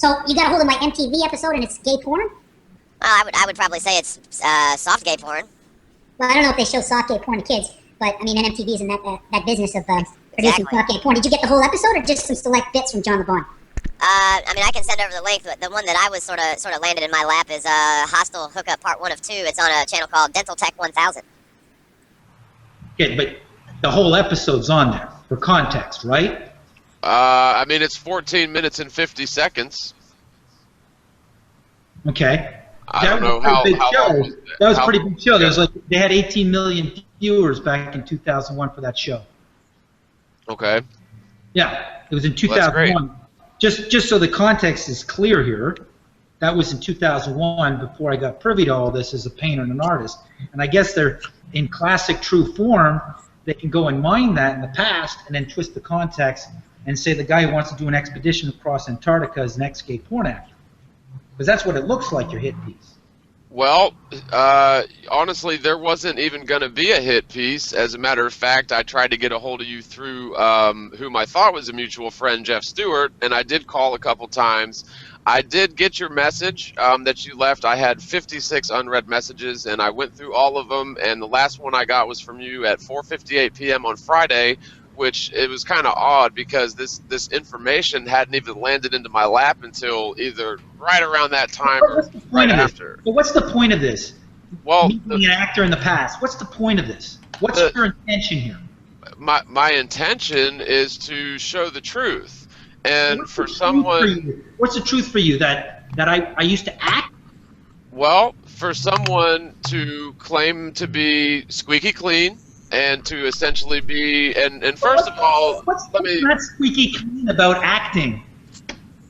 So you got a hold of my MTV episode and it's gay porn? I would probably say it's soft gay porn. Well, I don't know if they show soft gay porn to kids, but I mean, NMTV's in that business of producing soft gay porn. Did you get the whole episode or just some select bits from John LeBon? I mean, I can send over the link. But the one that I was sort of landed in my lap is Hostile Hookup Part 1 of 2. It's on a channel called Dental Tech 1000. Okay, but the whole episode's on there for context, right? I mean, it's 14 minutes and 50 seconds. Okay. I don't know how long that was a pretty big show. They had 18 million viewers back in 2001 for that show. Okay. Yeah, it was in 2001. Just so the context is clear here, that was in 2001 before I got privy to all this as a painter and an artist. And I guess they're in classic true form. They can go and mine that in the past and then twist the context and say the guy who wants to do an expedition across Antarctica is an ex-gay porn actor. Because that's what it looks like, your hit piece. Well, honestly, there wasn't even going to be a hit piece. As a matter of fact, I tried to get a hold of you through whom I thought was a mutual friend, Jeff Stewart, and I did call a couple times. I did get your message that you left. I had 56 unread messages, and I went through all of them, and the last one I got was from you at 4:58 p.m. on Friday, which it was kind of odd because this information hadn't even landed into my lap until either right around that time or right after. But what's the point of this? Well, me being an actor in the past, what's the point of this? What's your intention here? My intention is to show the truth. And for someone... What's the truth for you? That I used to act? Well, for someone to claim to be squeaky clean and to essentially be... And first of all... What's not squeaky clean about acting?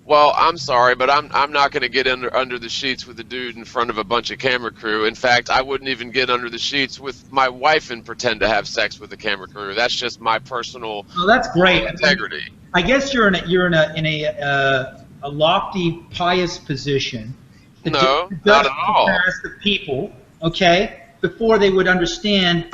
Well, I'm sorry, but I'm not going to get under the sheets with a dude in front of a bunch of camera crew. In fact, I wouldn't even get under the sheets with my wife and pretend to have sex with the camera crew. That's just my personal that's great. integrity. I guess you're in a lofty, pious position. No, not at all. The people, okay, before they would understand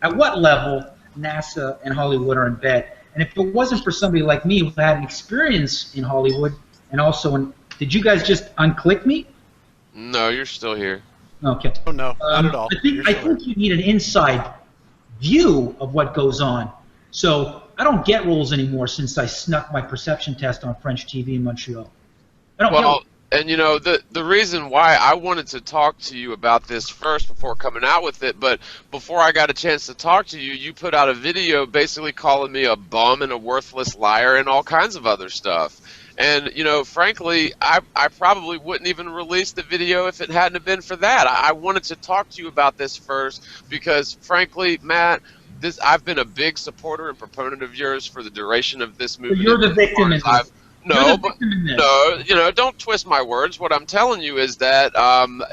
at what level NASA and Hollywood are in bed. And if it wasn't for somebody like me who had an experience in Hollywood and also did you guys just unclick me? No, you're still here. Okay. Oh, no, not at all. I think you need an inside view of what goes on. So I don't get roles anymore since I snuck my perception test on French TV in Montreal. I don't And you know, the reason why I wanted to talk to you about this first before coming out with it, but before I got a chance to talk to you, you put out a video basically calling me a bum and a worthless liar and all kinds of other stuff. And, you know, frankly, I probably wouldn't even release the video if it hadn't have been for that. I wanted to talk to you about this first because, frankly, Matt, I've been a big supporter and proponent of yours for the duration of this movie. So you're the victim in this. No, you know, don't twist my words. What I'm telling you is that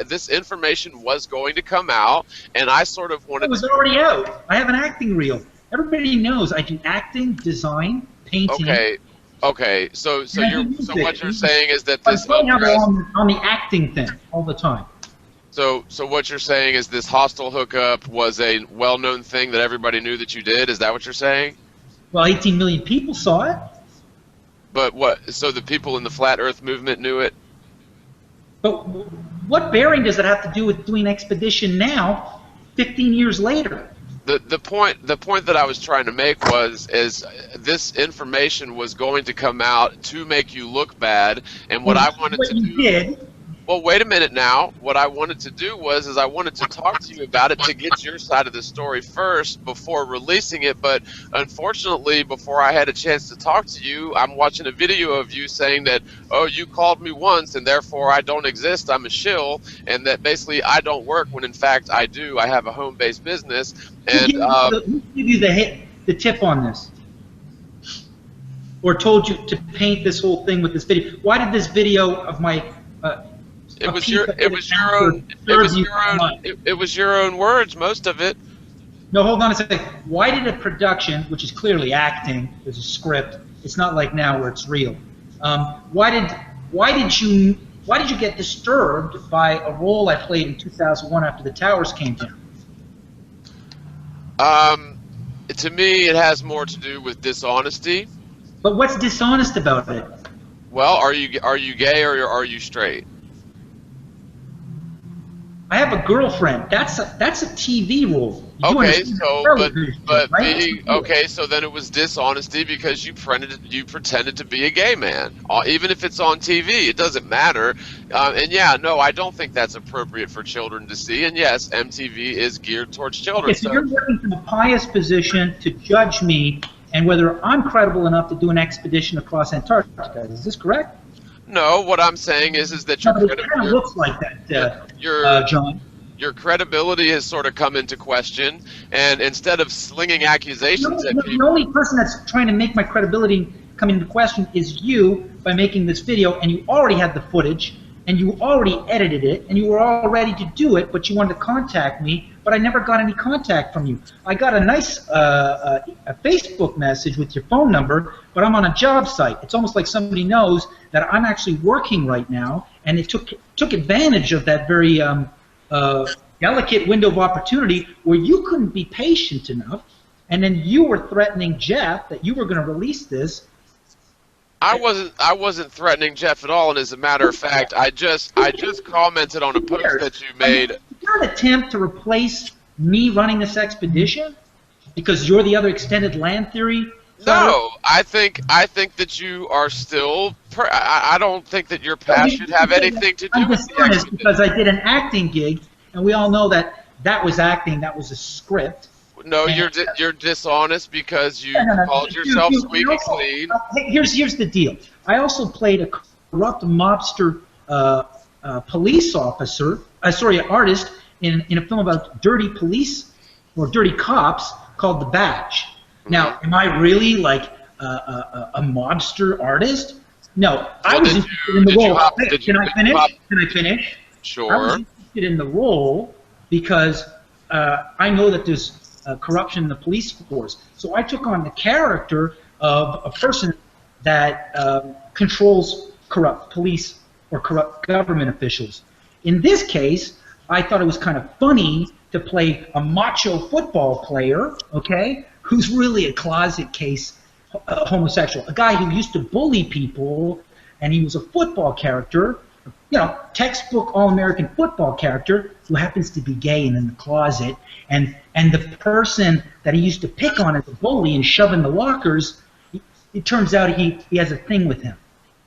this information was going to come out, and I sort of wanted. It was already out. I have an acting reel. Everybody knows I do acting, design, painting. Okay. So what you're saying is that this on the acting thing all the time. So what you're saying is this hostile hookup was a well-known thing that everybody knew that you did. Is that what you're saying? Well, 18 million people saw it. But what? So the people in the flat Earth movement knew it? But what bearing does it have to do with doing expedition now, 15 years later? The point that I was trying to make is this information was going to come out to make you look bad, and what I wanted to do. Did. Well, wait a minute now. What I wanted to do was I wanted to talk to you about it to get your side of the story first before releasing it. But unfortunately, before I had a chance to talk to you, I'm watching a video of you saying that, oh, you called me once and therefore I don't exist. I'm a shill, and that basically I don't work when in fact I do. I have a home-based business. And who gave you the tip on this? Or told you to paint this whole thing with this video? Why did this video of my It was your own words, most of it. No, hold on a second. Why did a production, which is clearly acting, there's a script, it's not like now where it's real. Why did you get disturbed by a role I played in 2001 after the towers came down? To me, it has more to do with dishonesty. But what's dishonest about it? Well, are you gay or are you straight? I have a girlfriend. That's a TV role. Okay, so right? okay, so then it was dishonesty because you pretended to be a gay man, even if it's on TV. It doesn't matter. And yeah, no, I don't think that's appropriate for children to see. And yes, MTV is geared towards children. Okay, so you're working from a pious position to judge me and whether I'm credible enough to do an expedition across Antarctica. Is this correct? No, what I'm saying is that your it kind of looks like that, John. Your credibility has sort of come into question, and instead of slinging accusations at people, the only person that's trying to make my credibility come into question is you by making this video, and you already had the footage, and you already edited it, and you were all ready to do it, but you wanted to contact me, but I never got any contact from you. I got a nice a Facebook message with your phone number, but I'm on a job site. It's almost like somebody knows that I'm actually working right now, and it took advantage of that very delicate window of opportunity where you couldn't be patient enough, and then you were threatening Jeff that you were going to release this. I wasn't threatening Jeff at all, and as a matter of fact, I just commented on a post that you made. Is there an attempt to replace me running this expedition because you're the other extended land theory? No, I think that you are still. I don't think that your past should have anything to do with the expedition. Because I did an acting gig, and we all know that was acting. That was a script. No, you're dishonest because you called yourself squeaky clean. Here's the deal. I also played a corrupt mobster police officer. Artist in a film about dirty police or dirty cops called The Badge. Now, am I really like a mobster artist? No, I was interested in the role. Can I finish? Sure. I was interested in the role because I know that there's corruption in the police force. So I took on the character of a person that controls corrupt police or corrupt government officials. In this case, I thought it was kind of funny to play a macho football player, okay, who's really a closet case homosexual, a guy who used to bully people, and he was a football character, you know, textbook all-American football character who happens to be gay and in the closet, and the person that he used to pick on as a bully and shove in the lockers, it turns out he has a thing with him.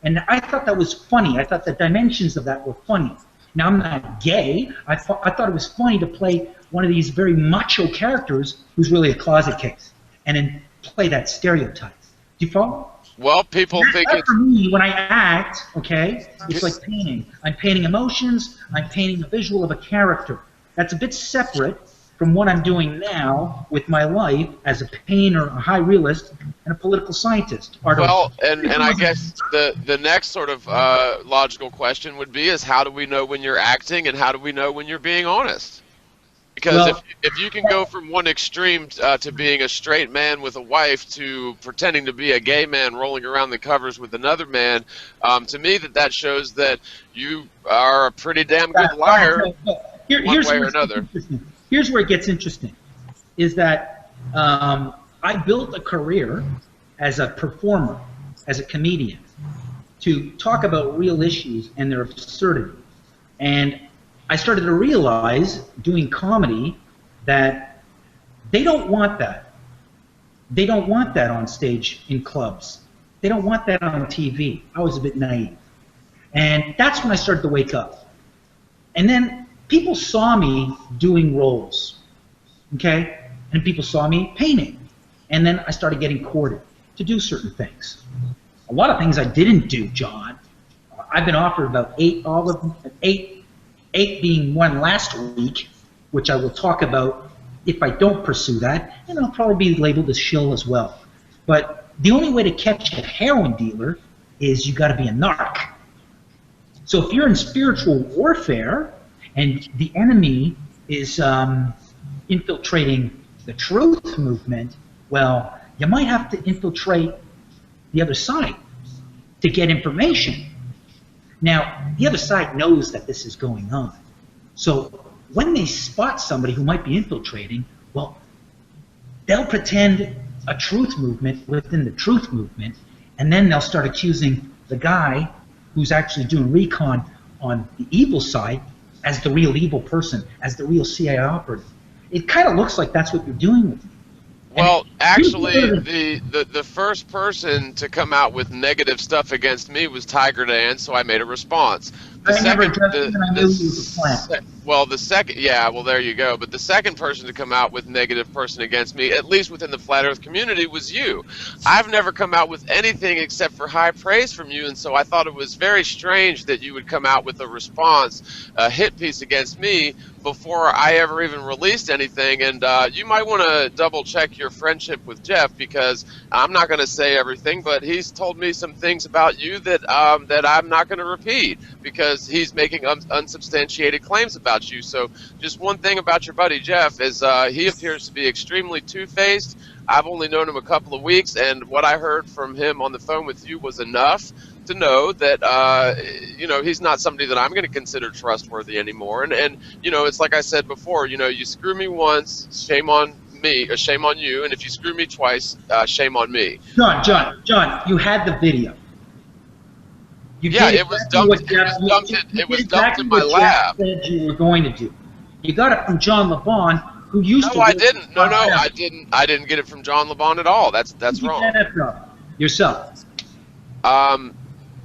And I thought that was funny. I thought the dimensions of that were funny. Now, I'm not gay. I thought it was funny to play one of these very macho characters who's really a closet case, and then play that stereotype. Do you follow? Well, people think it's... For me, when I act, okay, it's like painting. I'm painting emotions. I'm painting a visual of a character. That's a bit separate from what I'm doing now with my life as a painter, a high realist, and a political scientist. Well, and I guess the next sort of logical question would be is how do we know when you're acting and how do we know when you're being honest? Because if you can go from one extreme to being a straight man with a wife to pretending to be a gay man rolling around the covers with another man, to me that shows that you are a pretty damn good liar one way or another. Here's where it gets interesting, is that I built a career as a performer, as a comedian, to talk about real issues and their absurdity. And I started to realize, doing comedy, that they don't want that. They don't want that on stage in clubs. They don't want that on TV. I was a bit naive. And that's when I started to wake up. And then people saw me doing roles, okay? And people saw me painting. And then I started getting courted to do certain things. A lot of things I didn't do, John. I've been offered about 8 being one last week, which I will talk about if I don't pursue that, and I'll probably be labeled as shill as well. But the only way to catch a heroin dealer is you got to be a narc. So if you're in spiritual warfare and the enemy is infiltrating the truth movement, well, you might have to infiltrate the other side to get information. Now, the other side knows that this is going on. So when they spot somebody who might be infiltrating, well, they'll pretend a truth movement within the truth movement, and then they'll start accusing the guy who's actually doing recon on the evil side as the real evil person, as the real CIA operative. It kind of looks like that's what you're doing with me. Well, actually, the first person to come out with negative stuff against me was Tiger Dan, so I made a response. I never addressed it, and I knew you was a plant. Well, the second, yeah, well, there you go. But the second person to come out with negative person against me, at least within the Flat Earth community, was you. I've never come out with anything except for high praise from you, and so I thought it was very strange that you would come out with a response, a hit piece against me, before I ever even released anything. And you might want to double check your friendship with Jeff, because I'm not going to say everything, but he's told me some things about you that that I'm not going to repeat, because he's making unsubstantiated claims about you. So just one thing about your buddy Jeff is he appears to be extremely two-faced. I've only known him a couple of weeks, and what I heard from him on the phone with you was enough to know that you know, he's not somebody that I'm going to consider trustworthy anymore. And you know, it's like I said before, you know, you screw me once, shame on me, or shame on you, and if you screw me twice, shame on me. John, you had the video. Yeah, it was dumped. It was dumped in my lab. Said you were going to do. You got it from John LeBon, who used to. No, I didn't. No, I didn't. I didn't get it from John LeBon at all. That's wrong. Yourself.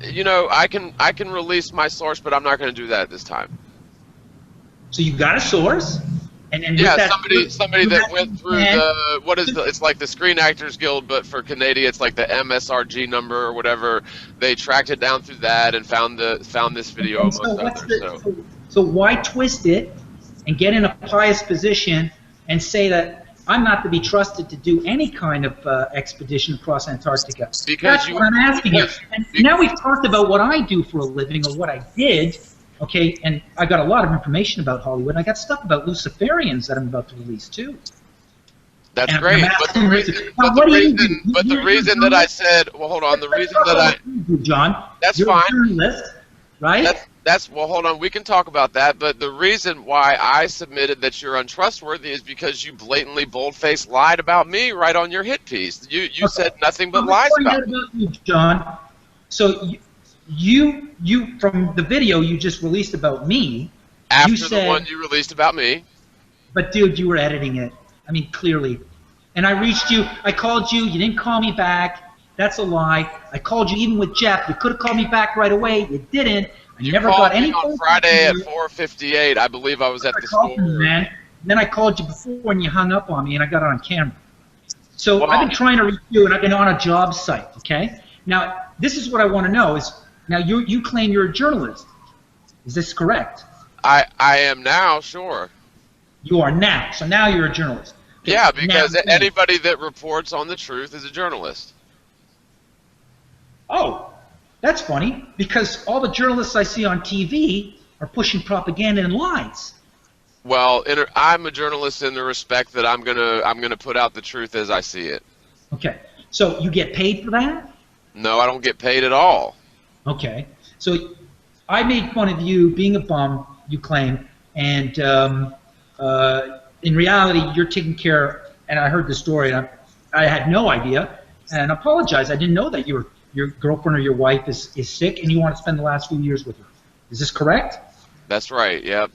You know, I can release my source, but I'm not going to do that at this time. So you got a source, and yeah, somebody that went through the it's like the Screen Actors Guild, but for Canada it's like the MSRG number or whatever. They tracked it down through that and found this video amongst others. So why twist it and get in a pious position and say that I'm not to be trusted to do any kind of expedition across Antarctica? Because that's what I'm asking you. And now we've talked about what I do for a living, or what I did. Okay, and I got a lot of information about Hollywood. I got stuff about Luciferians that I'm about to release too. That's great, but the reason that I said, well, hold on, the reason that I, John, that's you're fine. A journalist, right? That's well, hold on, we can talk about that. But the reason why I submitted that you're untrustworthy is because you blatantly, bold-faced lied about me right on your hit piece. You said nothing but lies about me, you, John. So you from the video you just released about me. After you said, the one you released about me. But dude, you were editing it. I mean, clearly. And I reached you. I called you. You didn't call me back. That's a lie. I called you even with Jeff. You could have called me back right away. You didn't. You never got any. On Friday at 4:58, I believe I was at the store. Man. And then I called you before and you hung up on me, and I got it on camera. So I've been trying to reach you, and I've been on a job site. Okay. Now this is what I want to know is, now you claim you're a journalist. Is this correct? I am now, sure. You are now. So now you're a journalist. Okay. Yeah, because anybody that reports on the truth is a journalist. Oh, that's funny, because all the journalists I see on TV are pushing propaganda and lies. Well, I'm a journalist in the respect that I'm gonna put out the truth as I see it. Okay. So you get paid for that? No, I don't get paid at all. Okay. So I made fun of you being a bum, you claim, and in reality you're taking care, and I heard the story, and I had no idea, and I apologize. I didn't know that your girlfriend or your wife is sick and you want to spend the last few years with her. Is this correct? That's right, yep.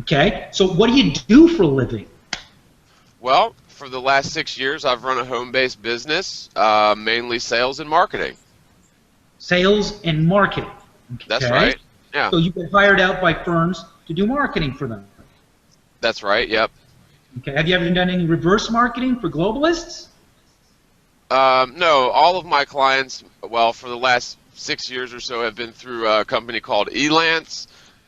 Okay. So what do you do for a living? Well, for the last 6 years I've run a home-based business, mainly sales and marketing. Sales and marketing. Okay. That's right. Yeah. So you get hired out by firms to do marketing for them. That's right. Yep. Okay. Have you ever done any reverse marketing for globalists? No. All of my clients, well, for the last 6 years or so, have been through a company called Elance,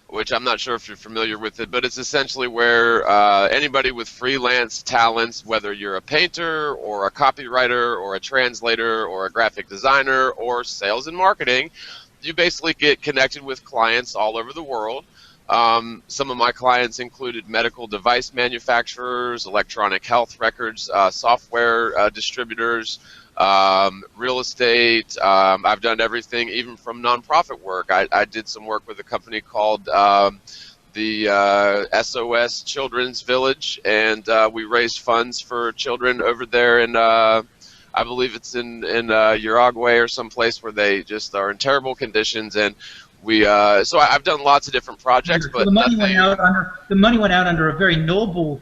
which I'm not sure if you're familiar with it, but it's essentially where anybody with freelance talents, whether you're a painter or a copywriter or a translator or a graphic designer or sales and marketing, you basically get connected with clients all over the world. Some of my clients included medical device manufacturers, electronic health records, software distributors, real estate. I've done everything, even from nonprofit work. I did some work with a company called the SOS Children's Village, and we raised funds for children over there in, I I believe it's in Uruguay or someplace where they just are in terrible conditions. And we so I've done lots of different projects, but the money went out under a very noble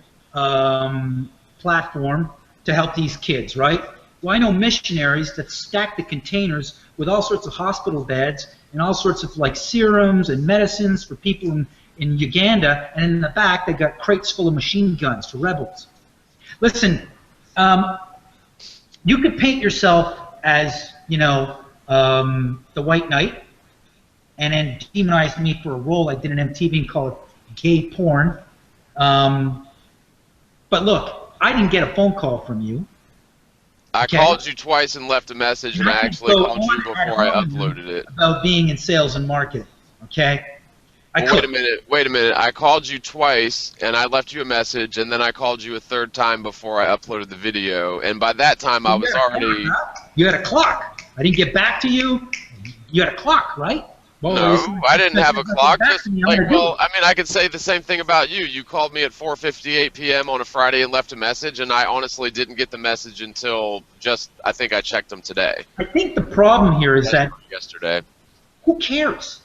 platform to help these kids, right? Well, I know missionaries that stack the containers with all sorts of hospital beds and all sorts of like serums and medicines for people in Uganda, and in the back they got crates full of machine guns for rebels. Listen, you could paint yourself as, you know, the White Knight, and then demonize me for a role I did in MTV called gay porn. But look, I didn't get a phone call from you. I called you twice and left a message, and I actually called you before I uploaded it. About being in sales and marketing, okay? Well, wait a minute. I called you twice, and I left you a message, and then I called you a third time before I uploaded the video, and by that time I was already... You had a clock. I didn't get back to you. You had a clock, right? Well, no, I didn't have a clock. Just like, well, I mean, I could say the same thing about you. You called me at 4:58 p.m. on a Friday and left a message, and I honestly didn't get the message until just, I think I checked them today. I think the problem here is that yesterday. Who cares?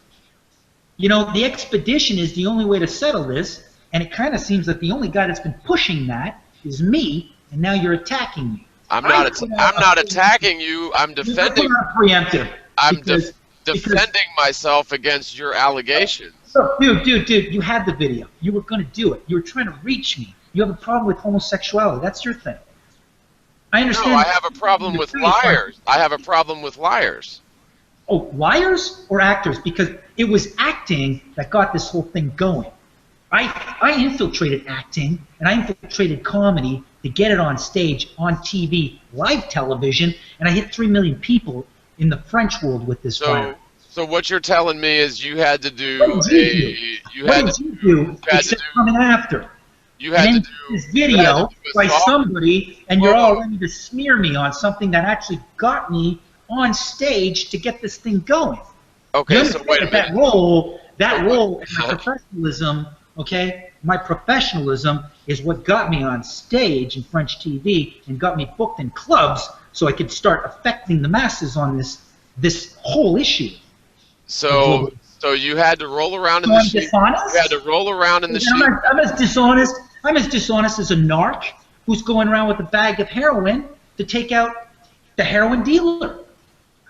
You know, the expedition is the only way to settle this, and it kind of seems that the only guy that's been pushing that is me, and now you're attacking me. I'm not attacking you. I'm defending. Preemptive. I'm defending myself against your allegations. Dude, you had the video. You were going to do it. You were trying to reach me. You have a problem with homosexuality. That's your thing. I understand. No, I have a problem with liars. I have a problem with liars. Oh, liars or actors? Because it was acting that got this whole thing going. I infiltrated acting, and I infiltrated comedy to get it on stage, on TV, live television, and I hit 3 million people in the French world with this fire. So what you're coming after? You had to do this video by somebody, and you're all ready to smear me on something that actually got me on stage to get this thing going. Okay, so wait a minute. That role, my professionalism, okay, my professionalism is what got me on stage in French TV and got me booked in clubs, so I could start affecting the masses on this whole issue. So you had to roll around in the sheets. You had to roll around in the sheets. I'm as dishonest as a narc who's going around with a bag of heroin to take out the heroin dealer.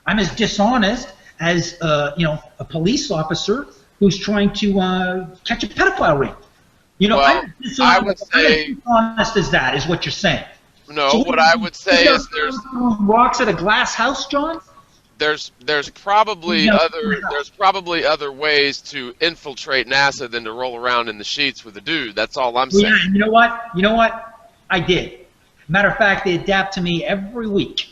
I'm as dishonest as a police officer who's trying to catch a pedophile ring. You know, well, I'm as dishonest as that is what you're saying. No, so what I would say is there's rocks at a glass house, John. There's probably other ways to infiltrate NASA than to roll around in the sheets with a dude. That's all I'm saying. Yeah, you know what? I did. Matter of fact, they adapt to me every week,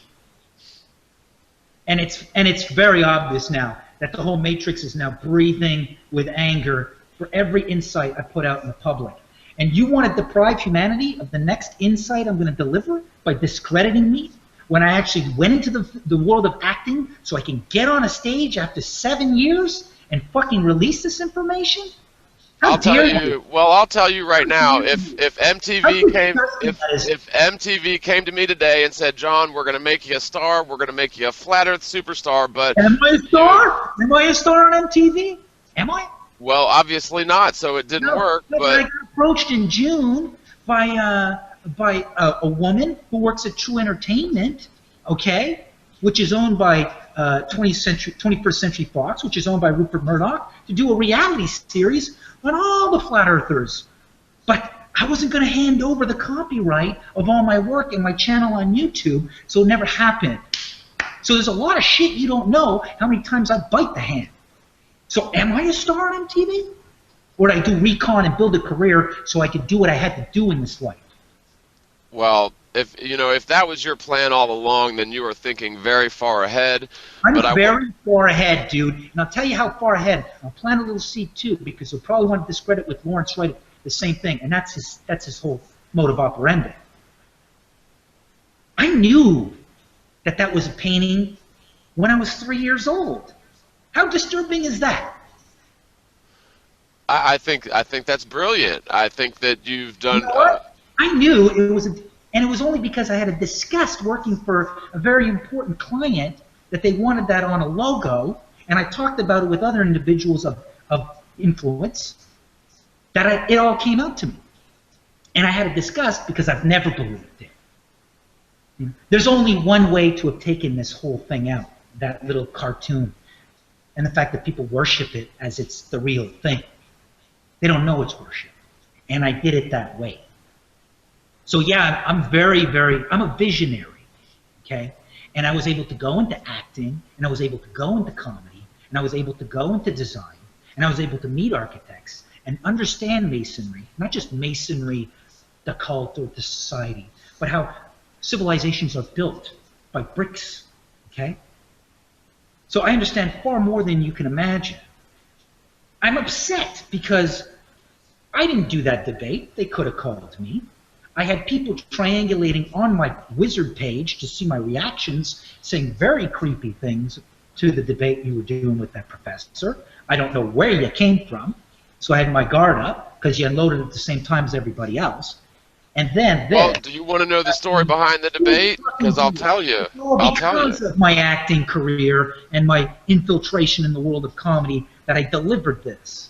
and it's very obvious now that the whole Matrix is now breathing with anger for every insight I put out in the public. And you want to deprive humanity of the next insight I'm going to deliver by discrediting me when I actually went into the world of acting so I can get on a stage after 7 years and fucking release this information? I'll tell you right now, if MTV came to me today and said, John, we're going to make you a star, we're going to make you a flat earth superstar, but... Am I a star? Am I a star on MTV? Am I? Well, obviously not, so it didn't work. But I got approached in June by a woman who works at True Entertainment, okay, which is owned by 21st Century Fox, which is owned by Rupert Murdoch, to do a reality series on all the flat earthers. But I wasn't going to hand over the copyright of all my work and my channel on YouTube, so it never happened. So there's a lot of shit you don't know how many times I bite the hand. So am I a star on MTV? Or did I do recon and build a career so I could do what I had to do in this life? Well, if that was your plan all along, then you were thinking very far ahead. I'm very far ahead, dude. And I'll tell you how far ahead. I'll plant a little seed too, because you'll probably want to discredit with Lawrence Wright the same thing, and that's his whole mode of operandi. I knew that was a painting when I was 3 years old. How disturbing is that? I think that's brilliant. I think that you've done. You know what? I knew it was And it was only because I had a disgust working for a very important client that they wanted that on a logo, and I talked about it with other individuals of influence, that it all came out to me. And I had a disgust because I've never believed it. There's only one way to have taken this whole thing out, that little cartoon, and the fact that people worship it as it's the real thing. They don't know it's worship. And I did it that way. So yeah, I'm a visionary, okay? And I was able to go into acting, and I was able to go into comedy, and I was able to go into design, and I was able to meet architects and understand masonry, not just masonry, the cult or the society, but how civilizations are built by bricks, okay? So I understand far more than you can imagine. I'm upset because I didn't do that debate. They could have called me. I had people triangulating on my wizard page to see my reactions, saying very creepy things to the debate you were doing with that professor. I don't know where you came from, so I had my guard up because you unloaded at the same time as everybody else. And then well, do you want to know the story behind the debate? Because I'll tell you. Because of my acting career and my infiltration in the world of comedy that I delivered this.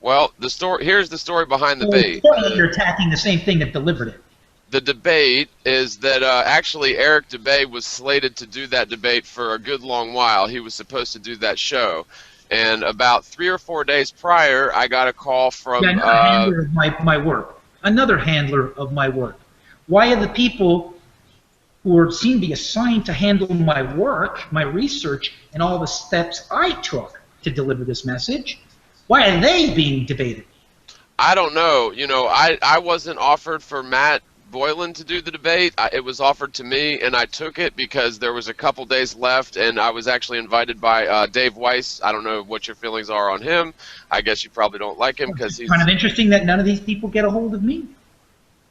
Well, here's the story behind the debate. You're attacking the same thing that delivered it. The debate is that actually Eric Dubay was slated to do that debate for a good long while. He was supposed to do that show. And about 3 or 4 days prior, I got a call from... Yeah, another handler of my work. Another handler of my work. Why are the people who seem to be assigned to handle my work, my research, and all the steps I took to deliver this message, why are they being debated? I don't know. You know, I wasn't offered for Matt Boylan to do the debate. It was offered to me, and I took it because there was a couple days left, and I was actually invited by Dave Weiss. I don't know what your feelings are on him. I guess you probably don't like him because he's... kind of interesting that none of these people get a hold of me.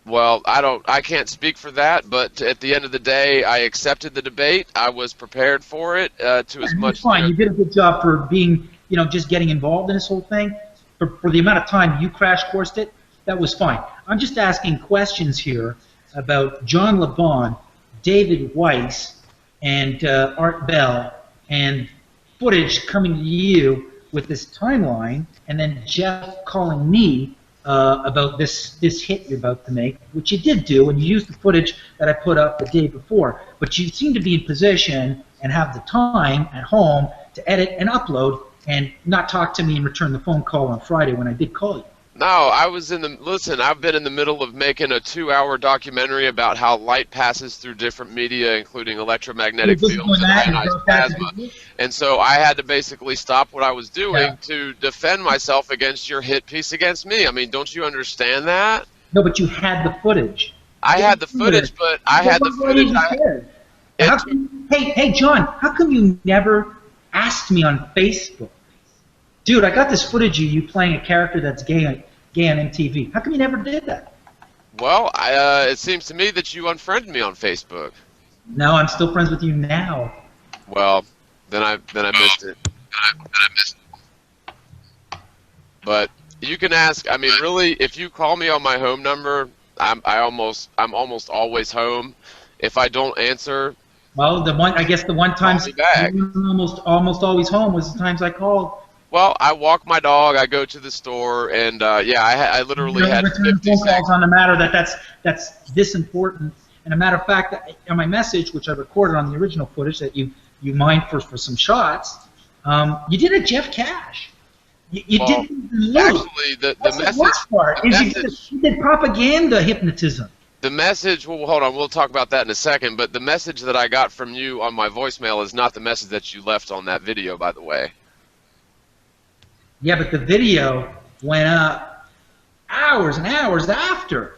Well, I can't speak for that, but at the end of the day, I accepted the debate. I was prepared for it to as much... Fine. You did a good job for being, you know, just getting involved in this whole thing. For the amount of time you crash coursed it, that was fine. I'm just asking questions here about John LeBon, David Weiss, and Art Bell, and footage coming to you with this timeline, and then Jeff calling me about this hit you're about to make, which you did do, and you used the footage that I put up the day before. But you seem to be in position and have the time at home to edit and upload and not talk to me and return the phone call on Friday when I did call you. No, I was in the... Listen, I've been in the middle of making a 2-hour documentary about how light passes through different media, including electromagnetic fields and ionized plasma. And so I had to basically stop what I was doing to defend myself against your hit piece against me. I mean, don't you understand that? No, but you had the footage. I had the footage, but I had the footage... Hey, John, how come you never asked me on Facebook? Dude, I got this footage of you playing a character that's gay on MTV. How come you never did that? Well, it seems to me that you unfriended me on Facebook. No, I'm still friends with you now. Well, then I missed it. But you can ask. I mean, really, if you call me on my home number, I'm almost always home. If I don't answer, well, I guess the one time you were almost always home was the times I called. Well, I walk my dog, I go to the store, and yeah, I literally had 50 phone calls on a matter that's this important. And a matter of fact, on my message, which I recorded on the original footage that you mined for some shots, you did a Jeff Cash. You didn't lose. Actually, the message... You did propaganda hypnotism. The message, well, hold on, we'll talk about that in a second, but the message that I got from you on my voicemail is not the message that you left on that video, by the way. Yeah, but the video went up hours and hours after.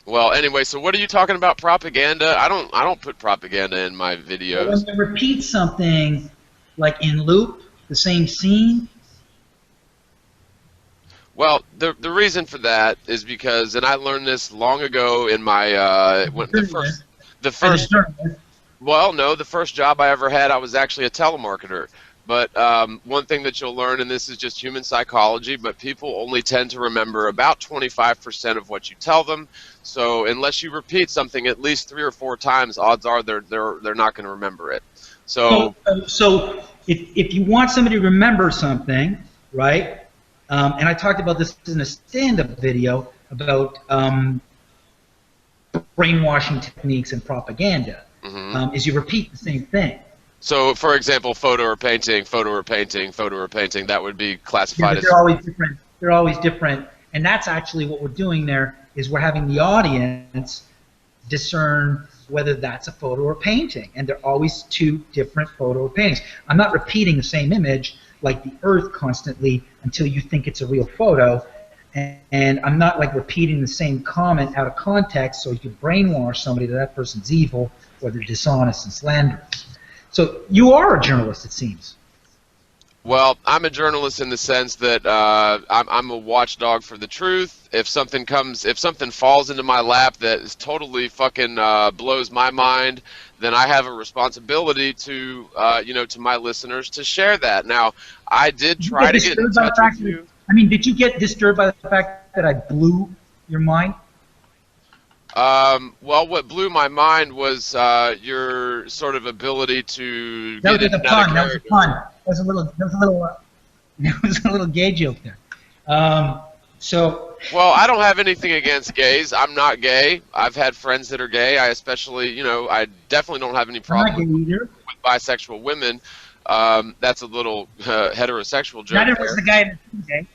Well, anyway, so what are you talking about propaganda? I don't put propaganda in my videos. When you repeat something like in loop, the same scene. Well, the reason for that is because, and I learned this long ago in my the first. Well, no, the first job I ever had, I was actually a telemarketer. But one thing that you'll learn, and this is just human psychology, but people only tend to remember about 25% of what you tell them. So unless you repeat something at least 3 or 4 times, odds are they're not going to remember it. So if you want somebody to remember something, right? And I talked about this in a stand-up video about brainwashing techniques and propaganda. Is you repeat the same thing. So, for example, photo or painting, that would be classified as... They're always different. They're always different. And that's actually what we're doing there, is we're having the audience discern whether that's a photo or painting. And they're always 2 different photo or paintings. I'm not repeating the same image like the Earth constantly until you think it's a real photo. And I'm not like repeating the same comment out of context so you can brainwash somebody that person's evil or they're dishonest and slanderous. So you are a journalist, it seems. Well, I'm a journalist in the sense that I'm a watchdog for the truth. If something falls into my lap that is totally fucking blows my mind, then I have a responsibility to, to my listeners to share that. Now, I did try to get in touch with you. I mean, did you get disturbed by the fact that I blew your mind? Well, what blew my mind was your sort of ability to. That was a pun. That was a pun. That was a little gay joke there. Well, I don't have anything against gays. I'm not gay. I've had friends that are gay. I especially, I definitely don't have any problem with bisexual women. That's a little heterosexual joke. Neither was the guy in the scene, gay.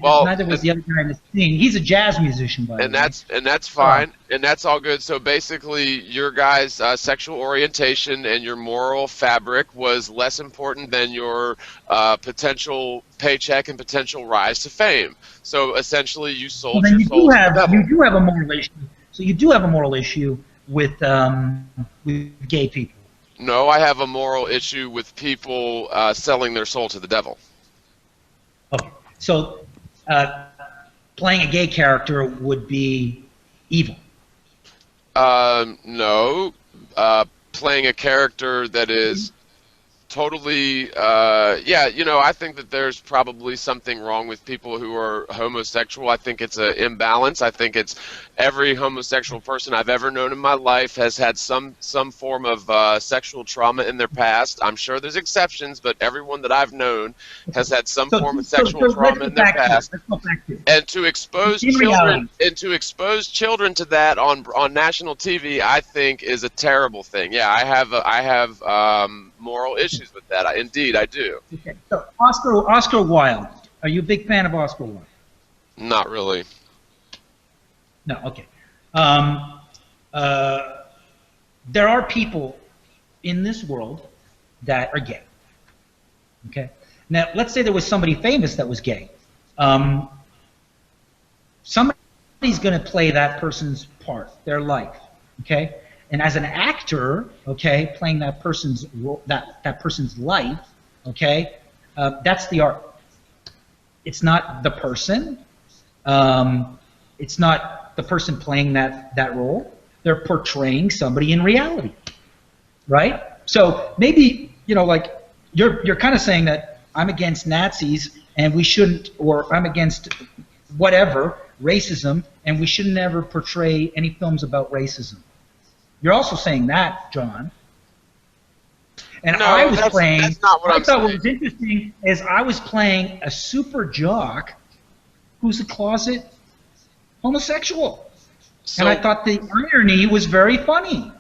Well, neither was the other guy in the scene. He's a jazz musician, by the way. And that's fine, and that's all good. So basically, your guys' sexual orientation and your moral fabric was less important than your potential paycheck and potential rise to fame. So essentially, you sold your soul to the devil. You do have a moral issue. So you do have a moral issue with gay people. No, I have a moral issue with people selling their soul to the devil. Okay. So, playing a gay character would be evil. No. Playing a character that is totally, I think that there's probably something wrong with people who are homosexual. I think it's an imbalance. I think it's every homosexual person I've ever known in my life has had some form of sexual trauma in their past. I'm sure there's exceptions, but everyone that I've known has had some form of sexual trauma in their past. And to expose children to that on national TV, I think is a terrible thing. Yeah, I have moral issues with that. Indeed, I do. Okay. So Oscar Wilde. Are you a big fan of Oscar Wilde? Not really. No. Okay. There are people in this world that are gay. Okay. Now, let's say there was somebody famous that was gay. Somebody's going to play that person's part, their life. Okay. And as an actor, okay, playing that person's that person's life, okay, that's the art. It's not the person. It's not the person playing that role. They're portraying somebody in reality, right? So maybe like you're kind of saying that I'm against Nazis and we shouldn't, or I'm against whatever racism and we should never portray any films about racism. You're also saying that, John. And no, I was playing. That's not what I'm saying. What was interesting is I was playing a super jock who's a closet homosexual, and I thought the irony was very funny.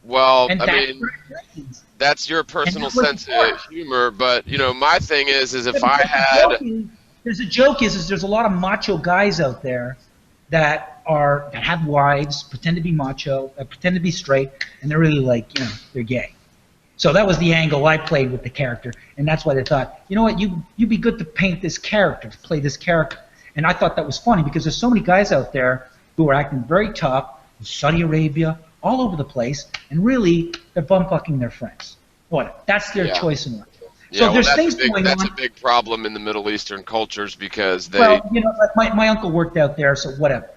Well, that's your personal sense of humor, but my thing is if I had. There's a joke is there's a lot of macho guys out there that have wives, pretend to be macho, pretend to be straight, and they're really they're gay. So that was the angle I played with the character, and that's why they thought, you know what, you'd be good to paint this character, to play this character. And I thought that was funny because there's so many guys out there who are acting very tough, in Saudi Arabia, all over the place, and really they're bum-fucking their friends. What? That's their choice in life. Yeah, so there's things going on. That's a big problem in the Middle Eastern cultures because they. Well, my uncle worked out there, so whatever.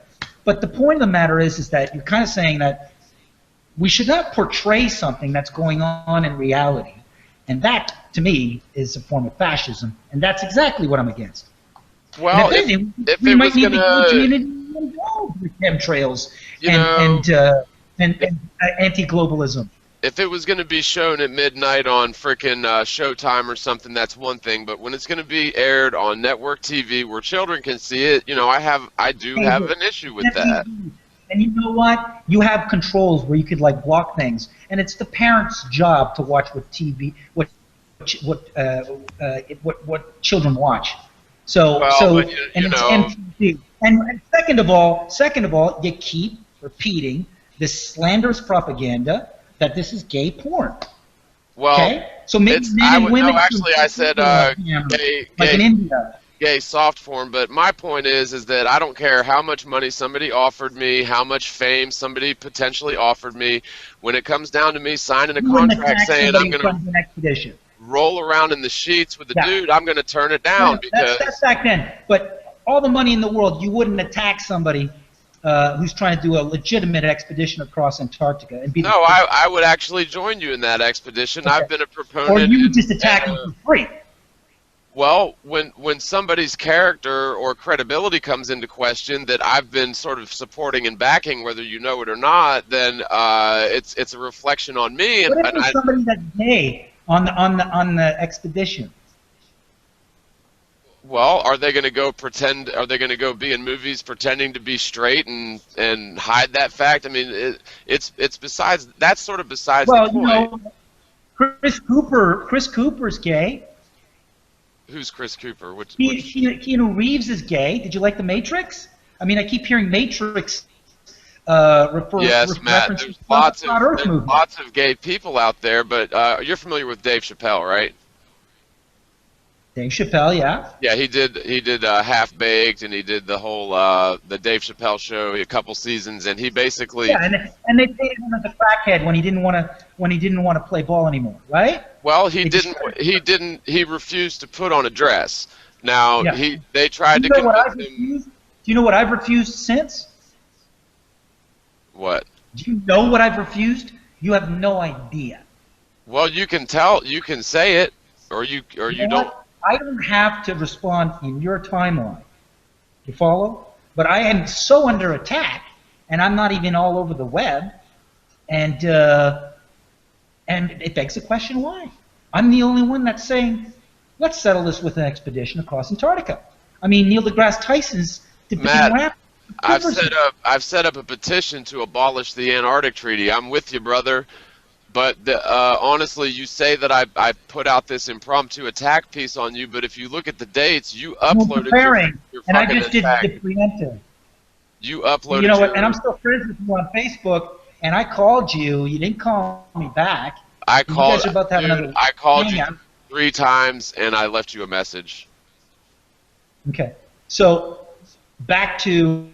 But the point of the matter is that you're kind of saying that we should not portray something that's going on in reality And that, to me, is a form of fascism, and that's exactly what I'm against. Well, if it was going to community involved with chemtrails and anti-globalism. If it was going to be shown at midnight on frickin' Showtime or something, that's one thing. But when it's going to be aired on network TV where children can see it, you know, I do have an issue with that. And you know what? You have controls where you could like block things, and it's the parents' job to watch what TV, what children watch. So it's MTV. And second of all, you keep repeating this slanderous propaganda that this is gay porn. Well, okay? So maybe men and women. No, actually, I said gay, like in India. Gay soft form, but my point is that I don't care how much money somebody offered me, how much fame somebody potentially offered me. When it comes down to me signing a contract saying I'm going to roll around in the sheets with the dude, I'm going to turn it down because that's back then. But all the money in the world, you wouldn't attack somebody who's trying to do a legitimate expedition across Antarctica and be. No, I would actually join you in that expedition. Okay. I've been a proponent. Or you would just attack them for free. Well, when somebody's character or credibility comes into question that I've been sort of supporting and backing, whether you know it or not, then it's a reflection on me. What if it's somebody that's gay on the expedition? Well, are they going to go pretend? Are they going to go be in movies pretending to be straight and hide that fact? I mean, it's besides. That's sort of besides the point. Well, you know, Chris Cooper's gay. Who's Chris Cooper? Keanu Reeves is gay. Did you like The Matrix? I mean, I keep hearing Matrix yes, Matt. There's lots of gay people out there, but you're familiar with Dave Chappelle, right? Dave Chappelle, yeah. Yeah, he did Half Baked, and he did the whole the Dave Chappelle show, a couple seasons, and he basically and they paid him as a crackhead when he didn't want to play ball anymore, right? Well, he refused to put on a dress. Now they tried to convince him. Do you know what I've refused since? What? Do you know what I've refused? You have no idea. Well, you can say it, or you don't. I don't have to respond in your timeline. You follow? But I am so under attack, and I'm not even all over the web, and it begs the question why. I'm the only one that's saying, let's settle this with an expedition across Antarctica. I mean, Neil deGrasse Tyson's Matt, I've set up a petition to abolish the Antarctic Treaty. I'm with you, brother. But honestly, you say that I put out this impromptu attack piece on you, but if you look at the dates, you uploaded your and I just did the preemptive. You uploaded. You know what? And I'm still friends with you on Facebook, and I called you. You didn't call me back. I called. You guys are about to have another I called you 3 times, and I left you a message. Okay. So back to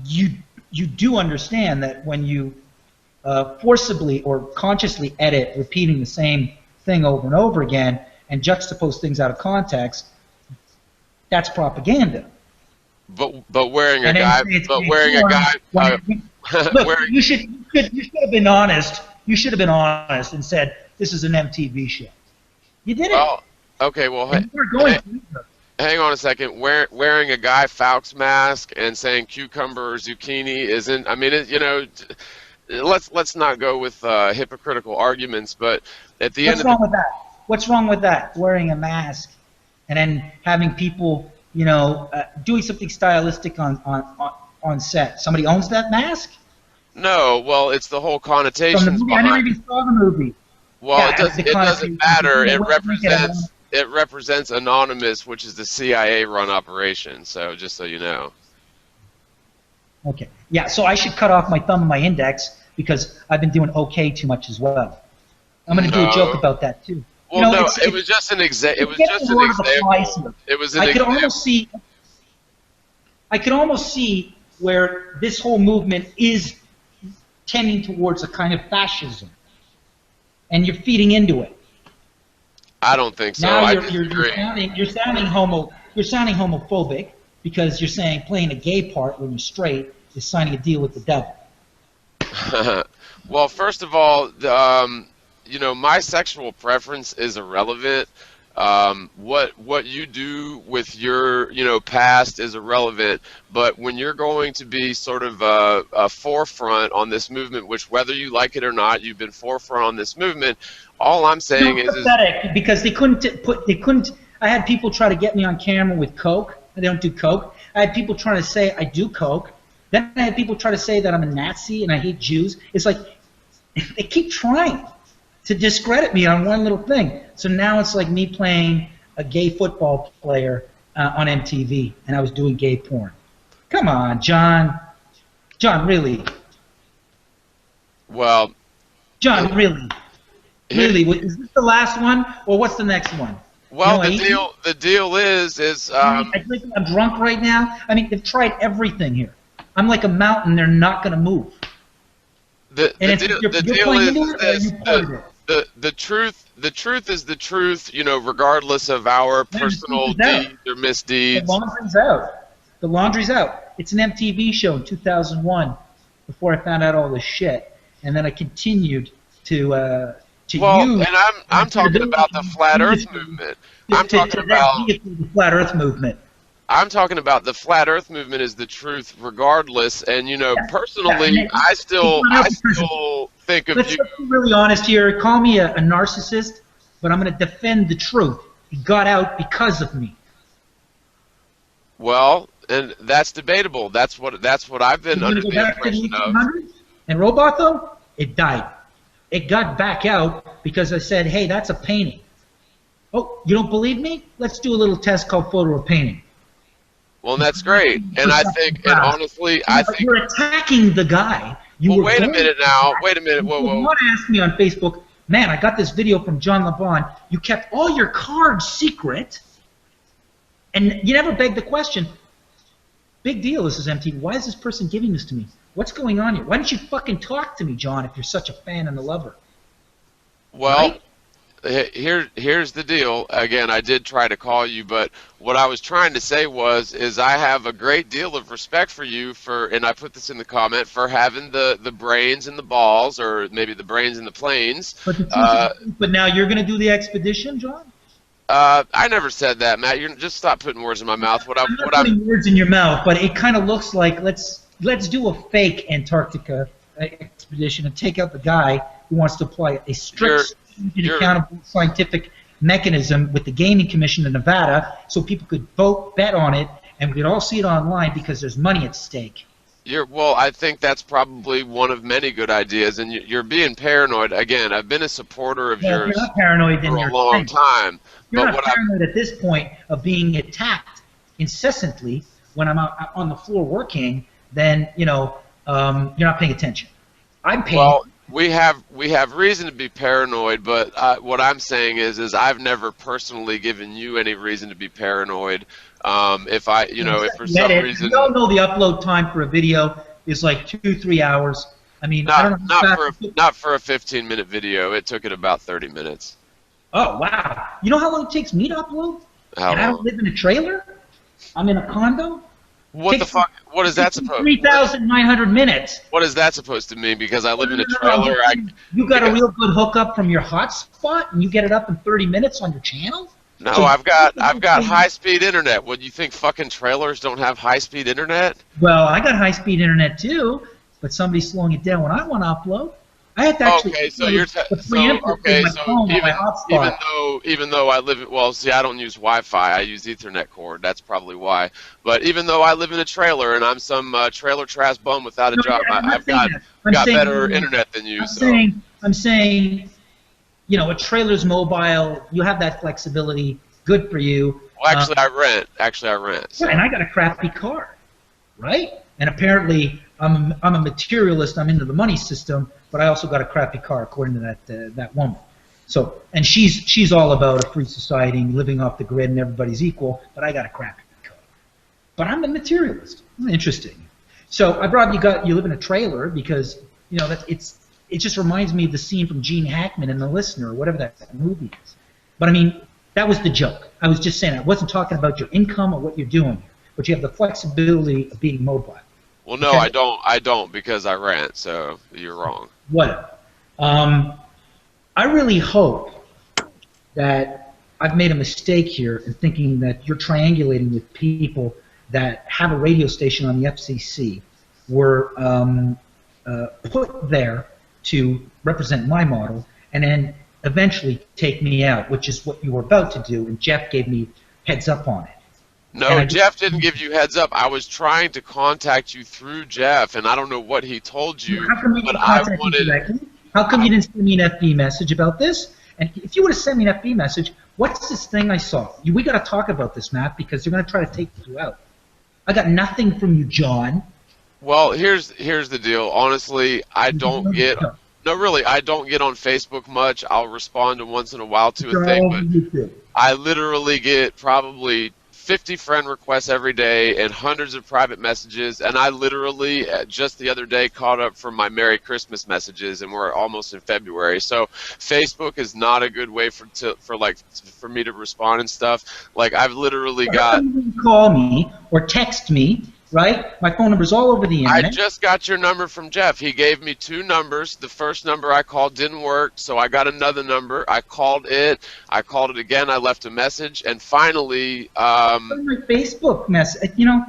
you do understand that when you forcibly or consciously edit, repeating the same thing over and over again, and juxtapose things out of context, that's propaganda. But wearing a guy, look, you should have been honest. You should have been honest and said this is an MTV show. You did it. Well, okay. Well, hang on a second. Wearing a Guy Fawkes mask and saying cucumber or zucchini isn't. I mean, you know. Let's not go with hypocritical arguments, but at the end of What's wrong with that? Wearing a mask and then having people, you know, doing something stylistic on set. Somebody owns that mask? No. Well, it's the whole connotations. From the movie, I never even saw the movie. Well, it doesn't matter. It represents Anonymous, which is the CIA-run operation. So just so you know. Okay. Yeah, so I should cut off my thumb and my index because I've been doing okay too much as well. I'm going to do a joke about that too. Well, you know, it was just an example. It was just an example. It was an example. I could almost see where this whole movement is tending towards a kind of fascism, and you're feeding into it. I don't think so. Now you're sounding homophobic. Because you're saying playing a gay part when you're straight is signing a deal with the devil. Well, first of all, you know, my sexual preference is irrelevant. What you do with your, you know, past is irrelevant. But when you're going to be sort of a forefront on this movement, which whether you like it or not, you've been forefront on this movement. All I'm saying is pathetic, because they couldn't. I had people try to get me on camera with coke. I don't do coke. I had people trying to say I do coke. Then I had people try to say that I'm a Nazi and I hate Jews. It's like they keep trying to discredit me on one little thing. So now it's like me playing a gay football player on MTV, and I was doing gay porn. Come on, John. John, really? Well, John, really? Really? Is this the last one, or what's the next one? Well, the deal is I'm drunk right now. I mean, they've tried everything here. I'm like a mountain. They're not going to move. The truth is the truth, you know, regardless of our personal deeds or misdeeds. The laundry's out. The laundry's out. It's an MTV show in 2001 before I found out all this shit. And then I continued to use... And I'm talking about the Flat Earth movement. I'm talking about the Flat Earth movement. I'm talking about the Flat Earth movement is the truth regardless, and you know, personally, I still think of you. Let's be really honest here. Call me a narcissist, but I'm going to defend the truth. He got out because of me. Well, and that's debatable. That's what I've been under the impression of. And Robot, though, it died. It got back out because I said, hey, that's a painting. Oh, you don't believe me? Let's do a little test called photo of painting. Well, that's great, and I think, and honestly, I think you're attacking the guy. Well, wait a minute now. Wait a minute. Whoa, whoa. You want to ask me on Facebook, man, I got this video from John LeBon. You kept all your cards secret, and you never begged the question. Big deal, this is MTV. Why is this person giving this to me? What's going on here? Why don't you fucking talk to me, John, if you're such a fan and a lover? Well, right? Here's the deal. Again, I did try to call you, but what I was trying to say is I have a great deal of respect for you and I put this in the comment, for having the brains and the balls, or maybe the brains and the planes. But now you're going to do the expedition, John? I never said that, Matt. You're just stop putting words in my mouth. I'm not putting words in your mouth, but it kind of looks like let's do a fake Antarctica expedition and take out the guy who wants to apply a strict accountable scientific mechanism with the Gaming Commission in Nevada, so people could bet on it, and we could all see it online because there's money at stake. Well, I think that's probably one of many good ideas, and you're being paranoid. Again, I've been a supporter of yours you're not paranoid for a long time. You're not paranoid at this point of being attacked incessantly when I'm out on the floor working. Then you're not paying attention. I'm paying. Well, we have reason to be paranoid, but what I'm saying is I've never personally given you any reason to be paranoid. If for some reason, you all know the upload time for a video is like 2-3 hours. I mean, not for a 15-minute video. It took it about 30 minutes. Oh wow! You know how long it takes me to upload? How long? I don't live in a trailer. I'm in a condo. What the fuck? What is that supposed? 3,900 minutes. What is that supposed to mean? Because I live in a trailer. You got a real good hookup from your hotspot, and you get it up in 30 minutes on your channel. No, I've got high-speed internet. What, you think fucking trailers don't have high-speed internet? Well, I got high-speed internet too, but somebody's slowing it down when I want to upload. I had to actually. Okay, so you're even though I live, well, see, I don't use Wi-Fi. I use Ethernet cord. That's probably why. But even though I live in a trailer and I'm some trailer trash bum without a job, I've got better internet than you. I'm saying, a trailer's mobile. You have that flexibility. Good for you. Well, actually, I rent. So. Yeah, and I got a crappy car, right? And apparently, I'm a materialist. I'm into the money system, but I also got a crappy car, according to that woman. So, and she's all about a free society and living off the grid and everybody's equal, but I got a crappy car. But I'm a materialist. Interesting. So I brought you live in a trailer because it just reminds me of the scene from Gene Hackman in The Listener, or whatever that movie is. But I mean, that was the joke. I was just saying I wasn't talking about your income or what you're doing, but you have the flexibility of being mobile. Well, no, okay? I don't because I rent, so you're wrong. Whatever. I really hope that I've made a mistake here in thinking that you're triangulating with people that have a radio station on the FCC, were put there to represent my model, and then eventually take me out, which is what you were about to do, and Jeff gave me heads up on it. No, Jeff didn't give you heads up. I was trying to contact you through Jeff, and I don't know what he told you, but I wanted... How come you didn't send me an FB message about this? And if you would have sent me an FB message, what's this thing I saw? We got to talk about this, Matt, because they're going to try to take you out. I got nothing from you, John. Well, here's the deal. Honestly, I don't get... No, really, I don't get on Facebook much. I'll respond once in a while to a thing, but I literally get probably 50 friend requests every day and hundreds of private messages, and I literally just the other day caught up from my Merry Christmas messages, and we're almost in February. So Facebook is not a good way for me to respond and stuff. Like, I've literally got... Call me or text me. Right? My phone number's all over the internet. I just got your number from Jeff. He gave me 2 numbers. The first number I called didn't work, so I got another number. I called it. I called it again. I left a message, and finally... my Facebook message, you know,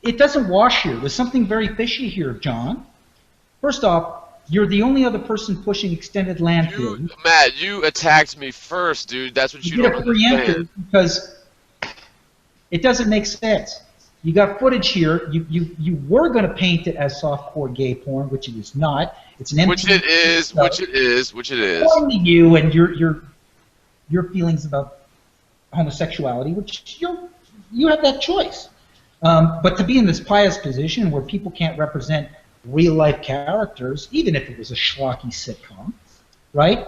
it doesn't wash here. There's something very fishy here, John. First off, you're the only other person pushing extended land theory. Matt, you attacked me first, dude. That's what you don't understand. Because it doesn't make sense. You got footage here. You were going to paint it as softcore gay porn, which it is not. It's an empty. Which it is. Which it is. Which it is. Only you and your feelings about homosexuality, which you have that choice. But to be in this pious position where people can't represent real life characters, even if it was a schlocky sitcom, right?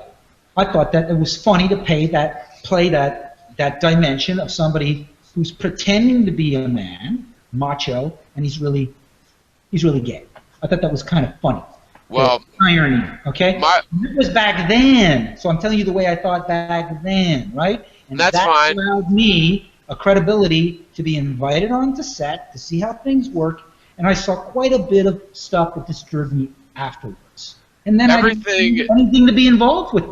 I thought that it was funny to play that dimension of somebody who's pretending to be a man, macho, and he's really gay. I thought that was kind of funny. Well, irony, okay? It was back then, so I'm telling you the way I thought back then, right? And that's that fine. allowed me a credibility to be invited onto set to see how things work, and I saw quite a bit of stuff that disturbed me afterwards. And then I didn't anything to be involved with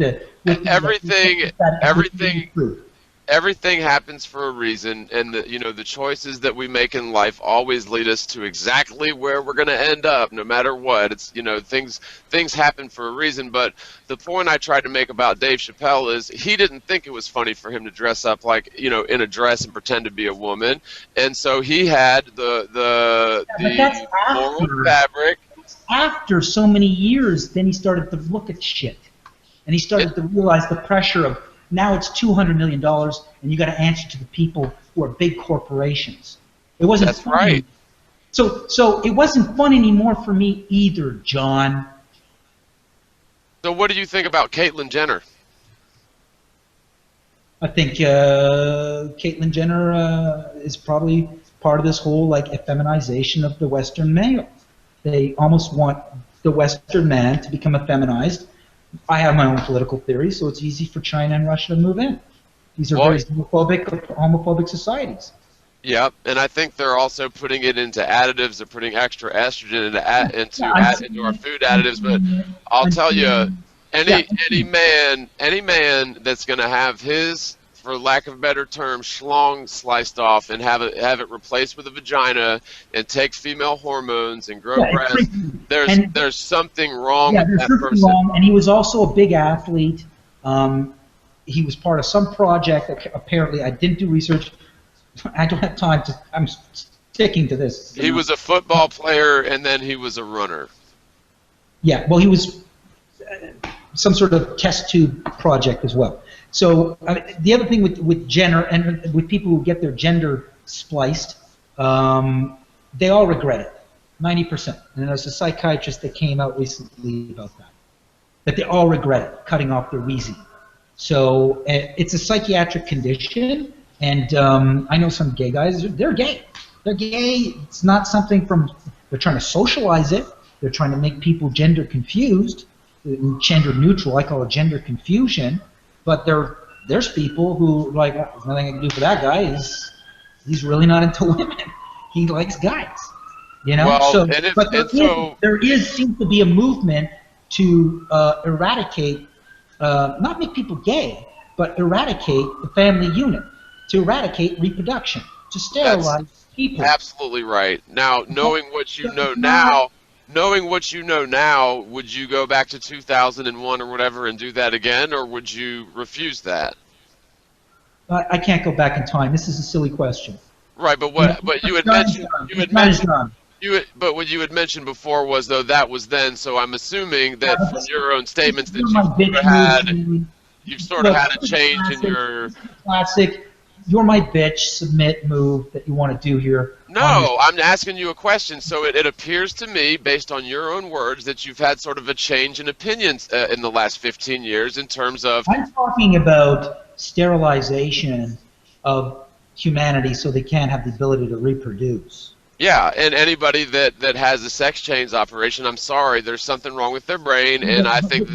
everything happens for a reason, and the choices that we make in life always lead us to exactly where we're going to end up, no matter what. It's things happen for a reason. But the point I tried to make about Dave Chappelle is he didn't think it was funny for him to dress up like in a dress and pretend to be a woman, and so he had the moral fabric. After so many years, then he started to look at shit, and he started to realize the pressure of. Now it's $200 million, and you got to answer to the people who are big corporations. It wasn't. That's right. So it wasn't fun anymore for me either, John. So what do you think about Caitlyn Jenner? I think Caitlyn Jenner is probably part of this whole effeminization of the Western male. They almost want the Western man to become effeminized. I have my own political theories, so it's easy for China and Russia to move in. These are very homophobic societies. Yeah, and I think they're also putting it into additives. They're putting extra estrogen into our food additives. But I'll tell you, any man that's going to have his, for lack of a better term, schlong sliced off and have it replaced with a vagina and take female hormones and grow breasts, there's something wrong with that person. Wrong. And he was also a big athlete. He was part of some project that apparently I didn't do research. I don't have time to. I'm sticking to this. He was a football player and then he was a runner. Yeah, well, he was some sort of test tube project as well. So the other thing with Jenner and with people who get their gender spliced, they all regret it, 90%. And there's a psychiatrist that came out recently about that they all regret it, cutting off their wheezing. So it's a psychiatric condition, and I know some gay guys, they're gay. They're gay. It's not something they're trying to socialize it. They're trying to make people gender confused, gender neutral. I call it gender confusion. But there's people who there's nothing I can do for that guy. He's really not into women. He likes guys, Well, there seems to be a movement to eradicate not make people gay, but eradicate the family unit, to eradicate reproduction, to sterilize people. Absolutely right. Now, knowing what you know now, would you go back to 2001 or whatever and do that again, or would you refuse that? I can't go back in time. This is a silly question. Right, but what? But you had mentioned. But what you had mentioned before was, though, that was then. So I'm assuming that from your own statements that you've sort of had a change in your classic. You're my bitch. Submit move that you want to do here. No, I'm asking you a question. So it appears to me, based on your own words, that you've had sort of a change in opinions in the last 15 years in terms of. I'm talking about sterilization of humanity so they can't have the ability to reproduce. Yeah, and anybody that has a sex change operation, I'm sorry, there's something wrong with their brain, and I think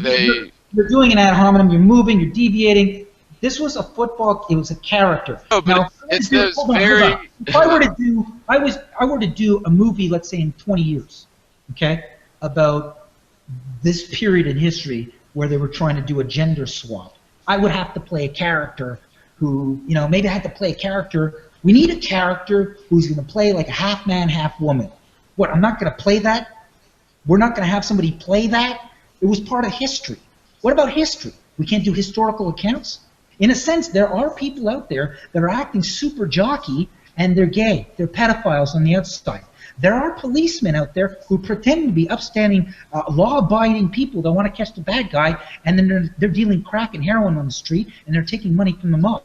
You're doing an ad hominem, you're moving, you're deviating. This was a football, it was a character. No, but now, it's those very... If I were to do a movie, let's say in 20 years, okay, about this period in history where they were trying to do a gender swap, I would have to play a character who, you know, maybe I had to play a character. We need a character who's going to play like a half man, half woman. What, I'm not going to play that? We're not going to have somebody play that? It was part of history. What about history? We can't do historical accounts? In a sense, there are people out there that are acting super jockey and they're gay. They're pedophiles on the outside. There are policemen out there who pretend to be upstanding, law-abiding people that want to catch the bad guy, and then they're dealing crack and heroin on the street, and they're taking money from the mob.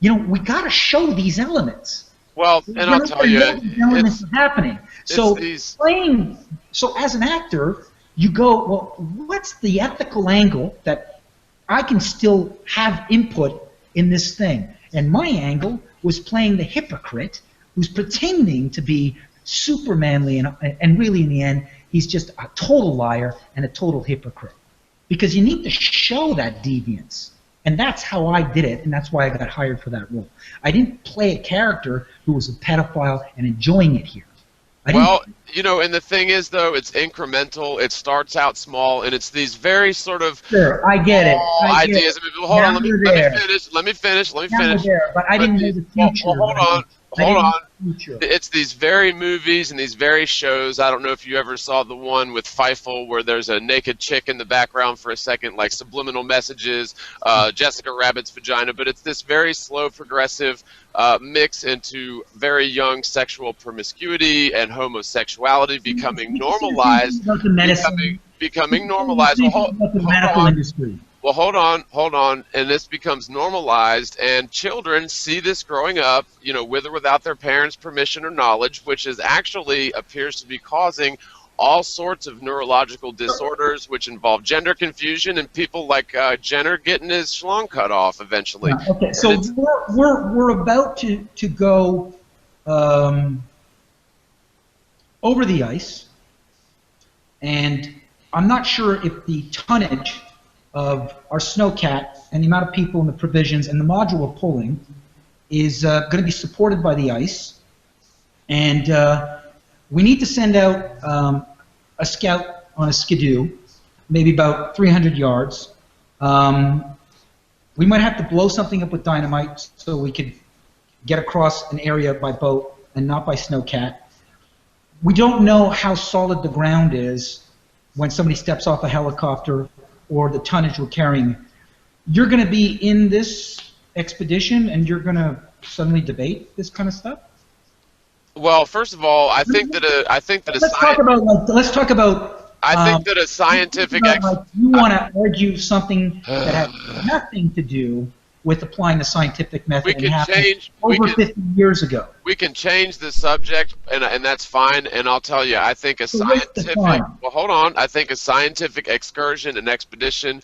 You know, we got to show these elements. Well, and I'll tell you, elements are happening. So playing, so as an actor, you go, well, what's the ethical angle that I can still have input in this thing? And my angle was playing the hypocrite who's pretending to be super manly, and really in the end, he's just a total liar and a total hypocrite. Because you need to show that deviance. And that's how I did it, and that's why I got hired for that role. I didn't play a character who was a pedophile and enjoying it here. Well, you know, and the thing is, though, it's incremental. It starts out small, and it's these very sort of I get it. ideas. I mean, hold on, let me finish. But I didn't know the future. Well, hold on. It's these very movies and these very shows. I don't know if you ever saw the one with Feifel where there's a naked chick in the background for a second, like subliminal messages, Jessica Rabbit's vagina, but it's this very slow, progressive mix into very young sexual promiscuity and homosexuality becoming normalized. Becoming normalized. Well, hold on, and this becomes normalized, and children see this growing up, you know, with or without their parents' permission or knowledge, which is actually appears to be causing all sorts of neurological disorders, which involve gender confusion and people like Jenner getting his schlong cut off eventually. Okay, so we're about to go over the ice, and I'm not sure if the tonnage of our snowcat and the amount of people and the provisions and the module we're pulling is going to be supported by the ice. And we need to send out a scout on a skidoo, maybe about 300 yards. We might have to blow something up with dynamite so we could get across an area by boat and not by snowcat. We don't know how solid the ground is when somebody steps off a helicopter or the tonnage we're carrying. You're going to be in this expedition and you're going to suddenly debate this kind of stuff? Well, first of all, I think that a scientific. You want to argue something that has nothing to do with applying the scientific method. We can change over 50 years ago. We can change the subject, and that's fine. And I'll tell you, I think a scientific. Well, hold on. I think a scientific excursion and expedition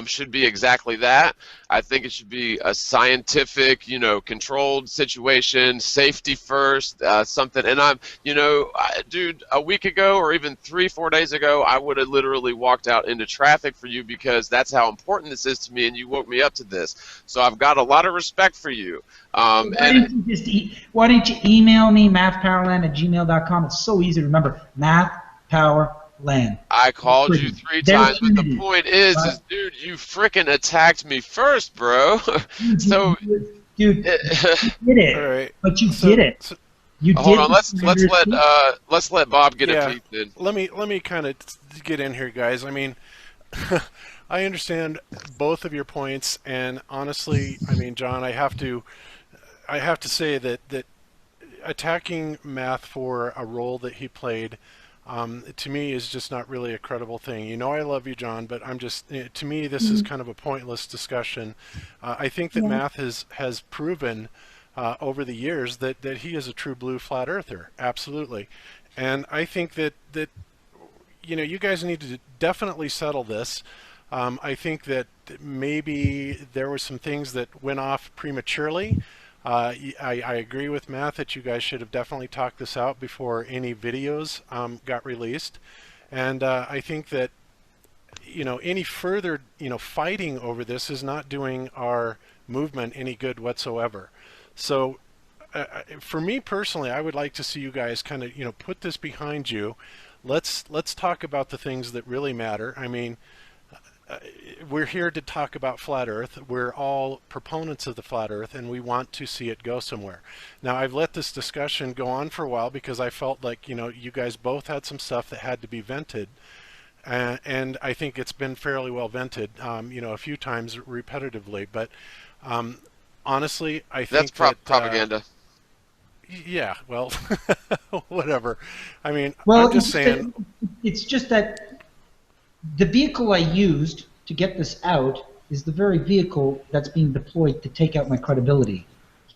should be exactly that. I think it should be a scientific, you know, controlled situation, safety first, something. And dude, a week ago or even 3-4 days ago, I would have literally walked out into traffic for you because that's how important this is to me, and you woke me up to this. So I've got a lot of respect for you. Why don't you email me, mathpowerland@gmail.com? It's so easy to remember, mathpowerland land. I called you 3 They're times, but the limited. point is, dude, you frickin' attacked me first, bro. So, Dude, you did it. All right. But you did it. So, You hold did. on, let's let Bob get a piece in. let me kind of get in here, guys. I mean, I understand both of your points, and honestly, I mean, John, I have to say that attacking Math for a role that he played, to me, is just not really a credible thing. You know, I love you, John, but I'm just, to me, this is kind of a pointless discussion. I think that Math has proven over the years that he is a true blue flat earther, absolutely. And I think that you know, you guys need to definitely settle this. I think that maybe there were some things that went off prematurely. I agree with Matt that you guys should have definitely talked this out before any videos got released. And I think that, you know, any further, you know, fighting over this is not doing our movement any good whatsoever. So for me personally, I would like to see you guys kind of, you know, put this behind you. Let's talk about the things that really matter. I mean, we're here to talk about flat earth. We're all proponents of the flat earth, and we want to see it go somewhere. Now, I've let this discussion go on for a while because I felt like, you know, you guys both had some stuff that had to be vented, and I think it's been fairly well vented, you know, a few times repetitively. But honestly, I think that's propaganda. Yeah, well, whatever. I mean, well, I'm just saying. It's just that the vehicle I used to get this out is the very vehicle that's being deployed to take out my credibility.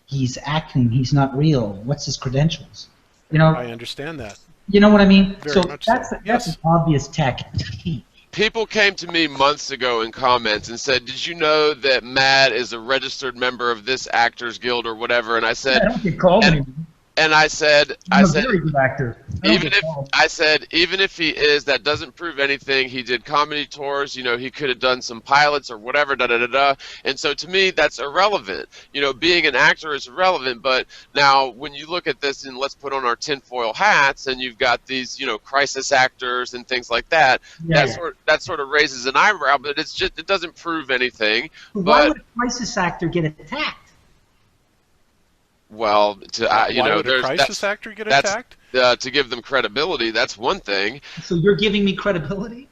He's acting. He's not real. What's his credentials? You know. I understand that. You know what I mean? Very So much that's so. that's an obvious tactic. People came to me months ago in comments and said, "Did you know that Matt is a registered member of this Actors Guild or whatever?" And I said, I don't get called anymore. And I said, I'm a very good actor. even if he is, that doesn't prove anything. He did comedy tours. You know, he could have done some pilots or whatever. Da da da da. And so to me, that's irrelevant. You know, being an actor is irrelevant. But now, when you look at this, and let's put on our tinfoil hats, and you've got these, you know, crisis actors and things like that. That sort of raises an eyebrow. But it's just, it doesn't prove anything. Why would a crisis actor get attacked? Well, you know, there's a crisis actor get attacked? To give them credibility. That's one thing. So you're giving me credibility?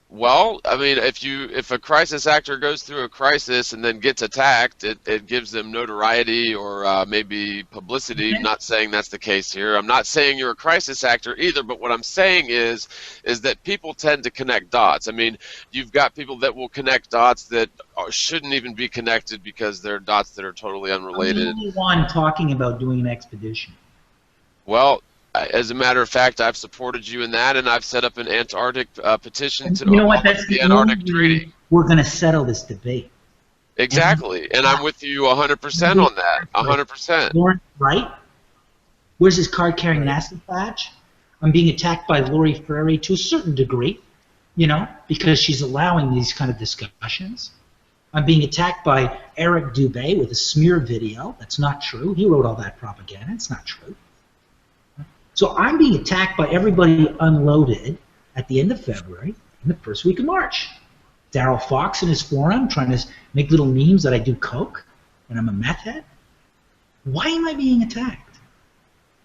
Well, I mean, if a crisis actor goes through a crisis and then gets attacked, it gives them notoriety or maybe publicity. I'm not saying that's the case here. I'm not saying you're a crisis actor either, but what I'm saying is that people tend to connect dots. I mean, you've got people that will connect dots that shouldn't even be connected because they're dots that are totally unrelated. I'm the only one talking about doing an expedition. Well, as a matter of fact, I've supported you in that, and I've set up an Antarctic petition to the Antarctic Treaty. We're going to settle this debate. Exactly, and I'm with you 100% on that. 100%. Lauren, right? Where's his card-carrying nasty badge? I'm being attacked by Lori Ferrari to a certain degree, you know, because she's allowing these kind of discussions. I'm being attacked by Eric Dubé with a smear video. That's not true. He wrote all that propaganda. It's not true. So I'm being attacked by everybody unloaded at the end of February and the first week of March. Daryl Fox in his forum trying to make little memes that I do coke and I'm a meth head. Why am I being attacked?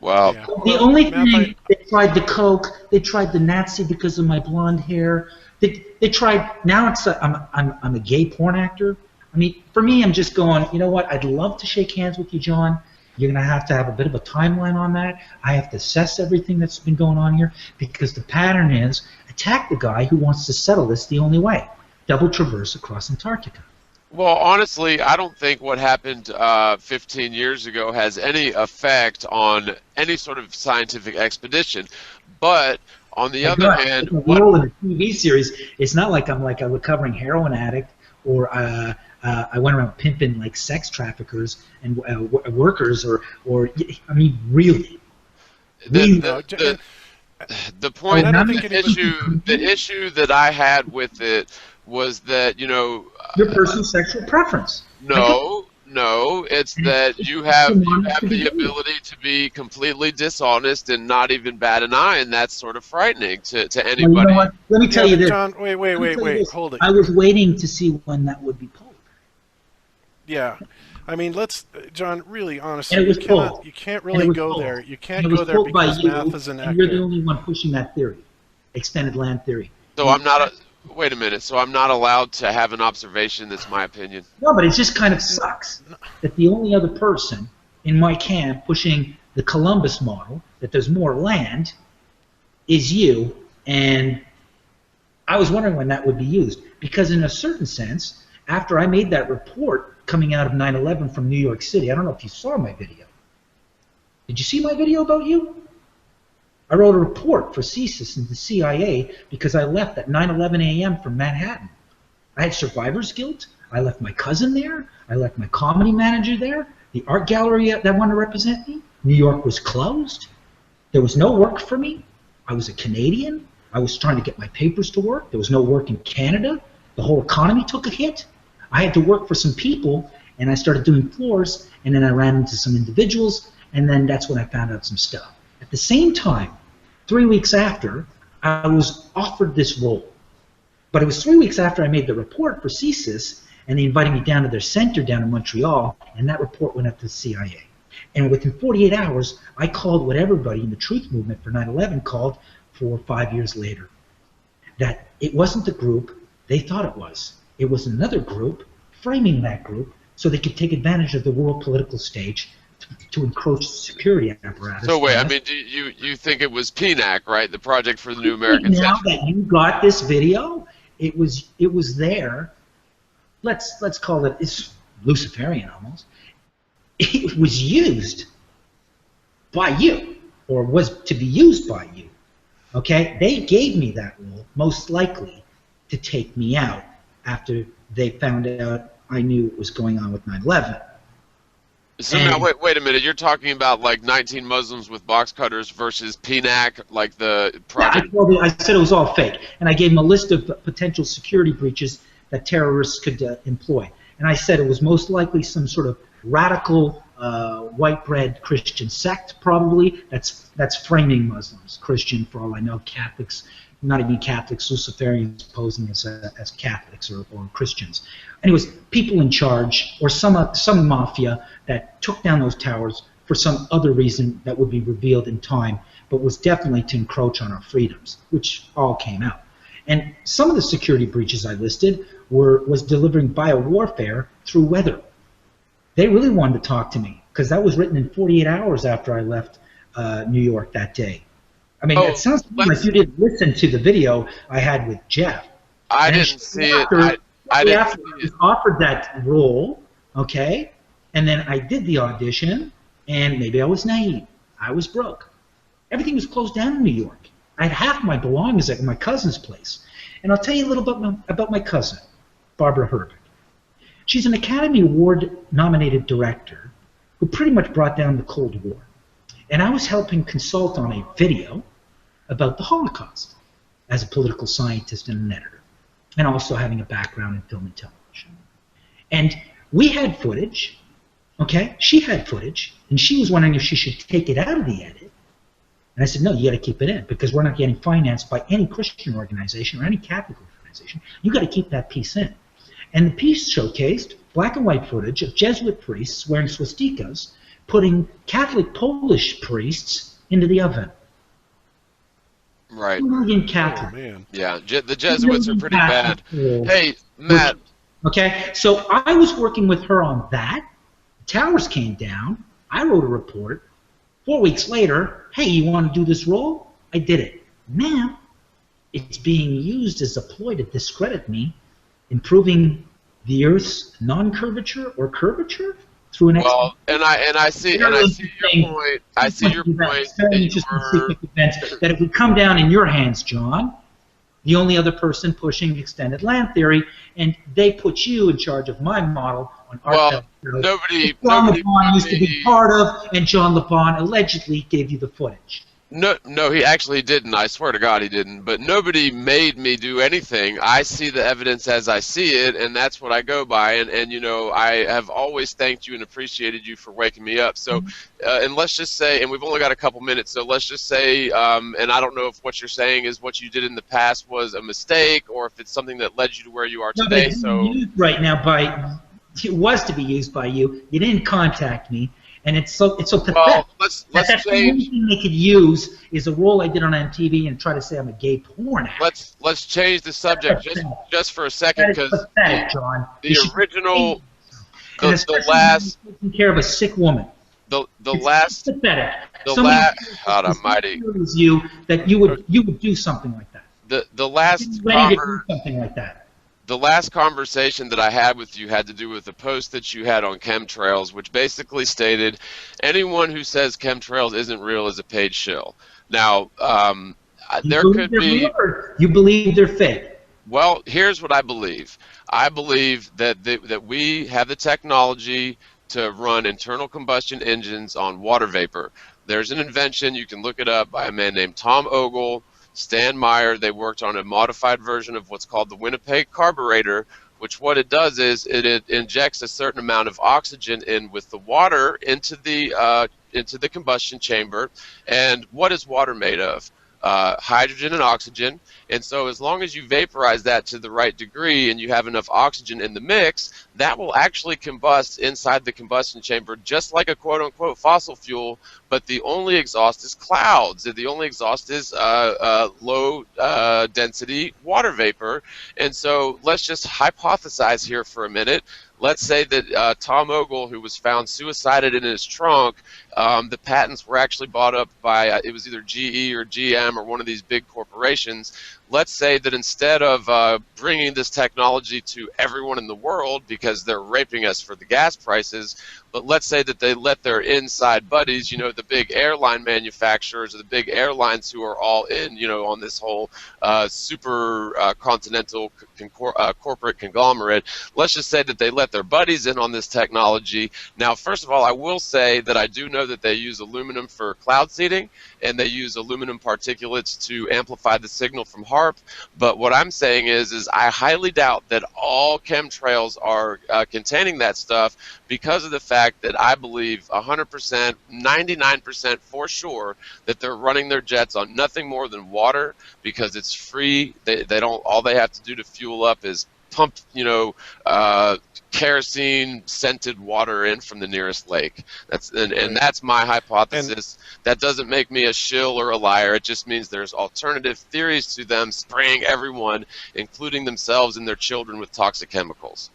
Well, The only thing, they tried the coke, they tried the Nazi because of my blonde hair. They tried, now it's I'm a gay porn actor. I mean, for me, I'm just going, you know what, I'd love to shake hands with you, John. You're going to have a bit of a timeline on that. I have to assess everything that's been going on here because the pattern is attack the guy who wants to settle this the only way. Double traverse across Antarctica. Well, honestly, I don't think what happened 15 years ago has any effect on any sort of scientific expedition. But on the other hand, the role in a TV series, it's not like I'm like a recovering heroin addict or I went around pimping like sex traffickers and workers, or I mean, really. The point, the issue that I had with it was that, you know, your personal sexual preference. No, No, it's that you have the ability to be completely dishonest and not even bat an eye, and that's sort of frightening to anybody. Well, you know what? Let me tell you this. John, wait, hold it. I was waiting to see when that would be pulled. Yeah. I mean, John, really, honestly, And it was pulled. you can't really go there. You can't go there because math isn't accurate. You're the only one pushing that theory, extended land theory. So I'm not wait a minute. So I'm not allowed to have an observation that's my opinion? No, but it just kind of sucks that the only other person in my camp pushing the Columbus model, that there's more land, is you. And I was wondering when that would be used. Because in a certain sense, after I made that report coming out of 9/11 from New York City, I don't know if you saw my video. Did you see my video about you? I wrote a report for CSIS and the CIA because I left at 9:11 a.m. from Manhattan. I had survivor's guilt. I left my cousin there. I left my comedy manager there. The art gallery that wanted to represent me. New York was closed. There was no work for me. I was a Canadian. I was trying to get my papers to work. There was no work in Canada. The whole economy took a hit. I had to work for some people, and I started doing floors, and then I ran into some individuals, and then that's when I found out some stuff. At the same time, 3 weeks after, I was offered this role. But it was 3 weeks after I made the report for CSIS, and they invited me down to their center down in Montreal, and that report went up to the CIA. And within 48 hours, I called what everybody in the truth movement for 9/11 called for 5 years later. That it wasn't the group they thought it was. It was another group framing that group so they could take advantage of the world political stage to encroach the security apparatus. So wait, I mean, you think it was PNAC, right? The Project for the New American Century. Now that you got this video, it was there. Let's call it's Luciferian almost. It was used by you, or was to be used by you. Okay, they gave me that role most likely to take me out after they found out I knew what was going on with 9/11. So now, wait a minute. You're talking about like 19 Muslims with box cutters versus PNAC, like the project. Yeah, I said it was all fake, and I gave them a list of potential security breaches that terrorists could employ. And I said it was most likely some sort of radical white bread Christian sect, probably. That's framing Muslims, Christian for all I know, Catholics, not even Catholics, Luciferians posing as Catholics or Christians. Anyways, people in charge, or some mafia that took down those towers for some other reason that would be revealed in time, but was definitely to encroach on our freedoms, which all came out. And some of the security breaches I listed was delivering biowarfare through weather. They really wanted to talk to me because that was written in 48 hours after I left New York that day. I mean, it sounds like you didn't listen to the video I had with Jeff. I didn't see it. I was offered that role, okay, and then I did the audition, and maybe I was naive. I was broke. Everything was closed down in New York. I had half my belongings at my cousin's place. And I'll tell you a little bit about my cousin, Barbara Herbert. She's an Academy Award-nominated director who pretty much brought down the Cold War. And I was helping consult on a video about the Holocaust as a political scientist and an editor, and also having a background in film and television. And we had footage, okay? She had footage, and she was wondering if she should take it out of the edit. And I said, no, you got to keep it in because we're not getting financed by any Christian organization or any Catholic organization. You got to keep that piece in. And the piece showcased black and white footage of Jesuit priests wearing swastikas, putting Catholic Polish priests into the oven. Right. Catholic. Oh, man. Yeah, the Jesuits are pretty bad. Hey, Matt. Okay, so I was working with her on that. The towers came down. I wrote a report. 4 weeks later, hey, you want to do this role? I did it. Now, it's being used as a ploy to discredit me, improving the Earth's non-curvature or curvature through an. Well, and I see your point. I see your point. Very interesting secret events that if we come down in your hands, John, the only other person pushing extended land theory, and they put you in charge of my model on art. Well, nobody LeBon used to be part of, and John LeBon allegedly gave you the footage. No, he actually didn't. I swear to God he didn't. But nobody made me do anything. I see the evidence as I see it, and that's what I go by. And you know, I have always thanked you and appreciated you for waking me up. So, and let's just say, and we've only got a couple minutes, so let's just say, and I don't know if what you're saying is what you did in the past was a mistake, or if it's something that led you to where you are today. So right now, it was to be used by you. You didn't contact me. And it's so pathetic. Well, let's that's change. The only thing they could use is a role I did on MTV and try to say I'm a gay porn actor. Let's change the subject just for a second, because the original, the last taking care of a sick woman. The last pathetic. The last God Almighty. You that you would do something like that. The last ready to do something like that. The last conversation that I had with you had to do with a post that you had on chemtrails, which basically stated anyone who says chemtrails isn't real is a paid shill. Now, there could be... You believe they're fake? Well, here's what I believe. I believe that that we have the technology to run internal combustion engines on water vapor. There's an invention, you can look it up, by a man named Tom Ogle, Stan Meyer. They worked on a modified version of what's called the Winnipeg carburetor, which what it does is it injects a certain amount of oxygen in with the water into the combustion chamber. And what is water made of? Hydrogen and oxygen. And so as long as you vaporize that to the right degree and you have enough oxygen in the mix, that will actually combust inside the combustion chamber just like a quote-unquote fossil fuel, but the only exhaust is clouds. The only exhaust is low density water vapor. And so let's just hypothesize here for a minute. Let's say that Tom Ogle, who was found suicided in his trunk, the patents were actually bought up by, it was either GE or GM or one of these big corporations. Let's say that instead of bringing this technology to everyone in the world because they're raping us for the gas prices, but let's say that they let their inside buddies, you know, the big airline manufacturers or the big airlines who are all in, you know, on this whole super continental corporate conglomerate, let's just say that they let their buddies in on this technology. Now, first of all, I will say that I do know that they use aluminum for cloud seeding, and they use aluminum particulates to amplify the signal from HAARP. But what I'm saying is I highly doubt that all chemtrails are containing that stuff, because of the fact that I believe 100%, 99% for sure that they're running their jets on nothing more than water, because it's free. They don't. All they have to do to fuel up is pump, you know, kerosene scented water in from the nearest lake. And that's my hypothesis. That doesn't make me a shill or a liar. It just means there's alternative theories to them spraying everyone, including themselves and their children, with toxic chemicals.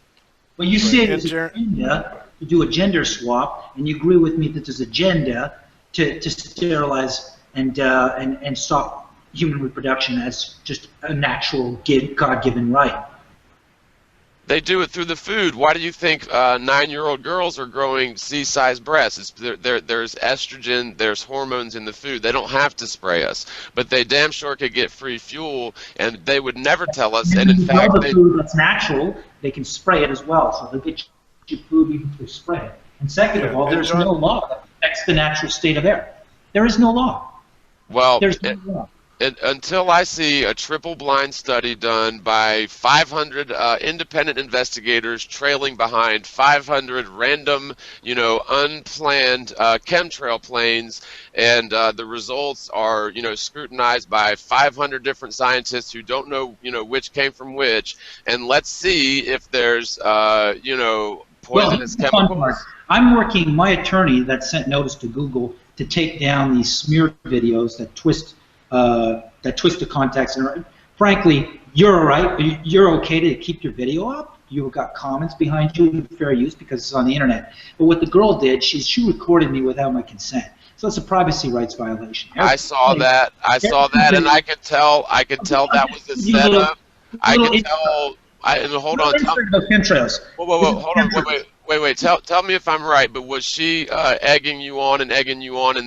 Well, you say there's an agenda to do a gender swap, and you agree with me that there's an agenda to sterilize and stop human reproduction as just a natural God-given right. They do it through the food. Why do you think 9-year-old girls are growing C-sized breasts? There's estrogen, there's hormones in the food. They don't have to spray us, but they damn sure could get free fuel, and they would never tell us. And in fact, the food that's natural, they can spray it as well, so they'll get you food even through spray. And second of all, there's no law that protects the natural state of air. There is no law. Well, there's no law. Until I see a triple-blind study done by 500 independent investigators trailing behind 500 random, you know, unplanned chemtrail planes, and the results are, you know, scrutinized by 500 different scientists who don't know, you know, which came from which, and let's see if there's, you know, poisonous chemicals. I'm working, my attorney that sent notice to Google to take down these smear videos that twist the context. And frankly, you're all right. You're okay to keep your video up. You've got comments behind you, fair use, because it's on the internet. But what the girl did, she recorded me without my consent. So it's a privacy rights violation. I saw that. And I could tell that was the setup. I could tell. Hold on. Chemtrails. Whoa, hold on. Wait. Tell me if I'm right, but was she egging you on and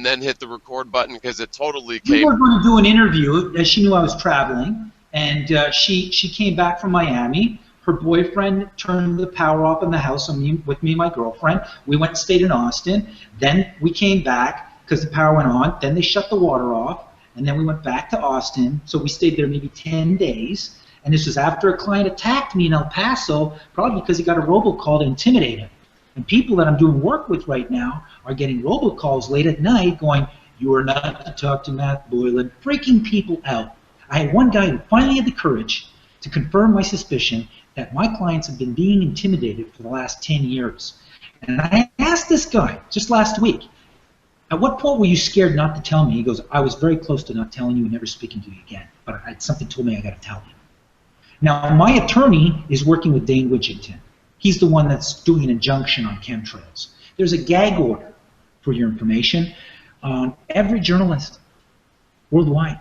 then hit the record button? Because it totally came. We were going to do an interview. She knew I was traveling, and she came back from Miami. Her boyfriend turned the power off in the house with me and my girlfriend. We went and stayed in Austin. Then we came back because the power went on. Then they shut the water off, and then we went back to Austin. So we stayed there maybe 10 days. And this was after a client attacked me in El Paso, probably because he got a robocall to intimidate him. And people that I'm doing work with right now are getting robocalls late at night going, "You are not to talk to Matt Boylan," freaking people out. I had one guy who finally had the courage to confirm my suspicion that my clients have been being intimidated for the last 10 years. And I asked this guy just last week, "At what point were you scared not to tell me?" He goes, "I was very close to not telling you and never speaking to you again, but something told me I got to tell you." Now, my attorney is working with Dane Widgington. He's the one that's doing an injunction on chemtrails. There's a gag order, for your information, on every journalist worldwide,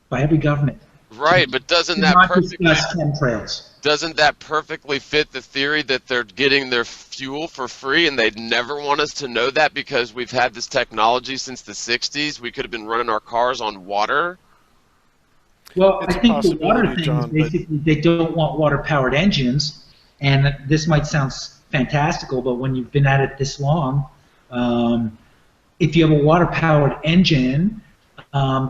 by every government. Right, but doesn't that perfectly fit the theory that they're getting their fuel for free and they'd never want us to know that because we've had this technology since the 60s? We could have been running our cars on water. Well, I think the water thing is basically they don't want water-powered engines, and this might sound fantastical, but when you've been at it this long, if you have a water-powered engine,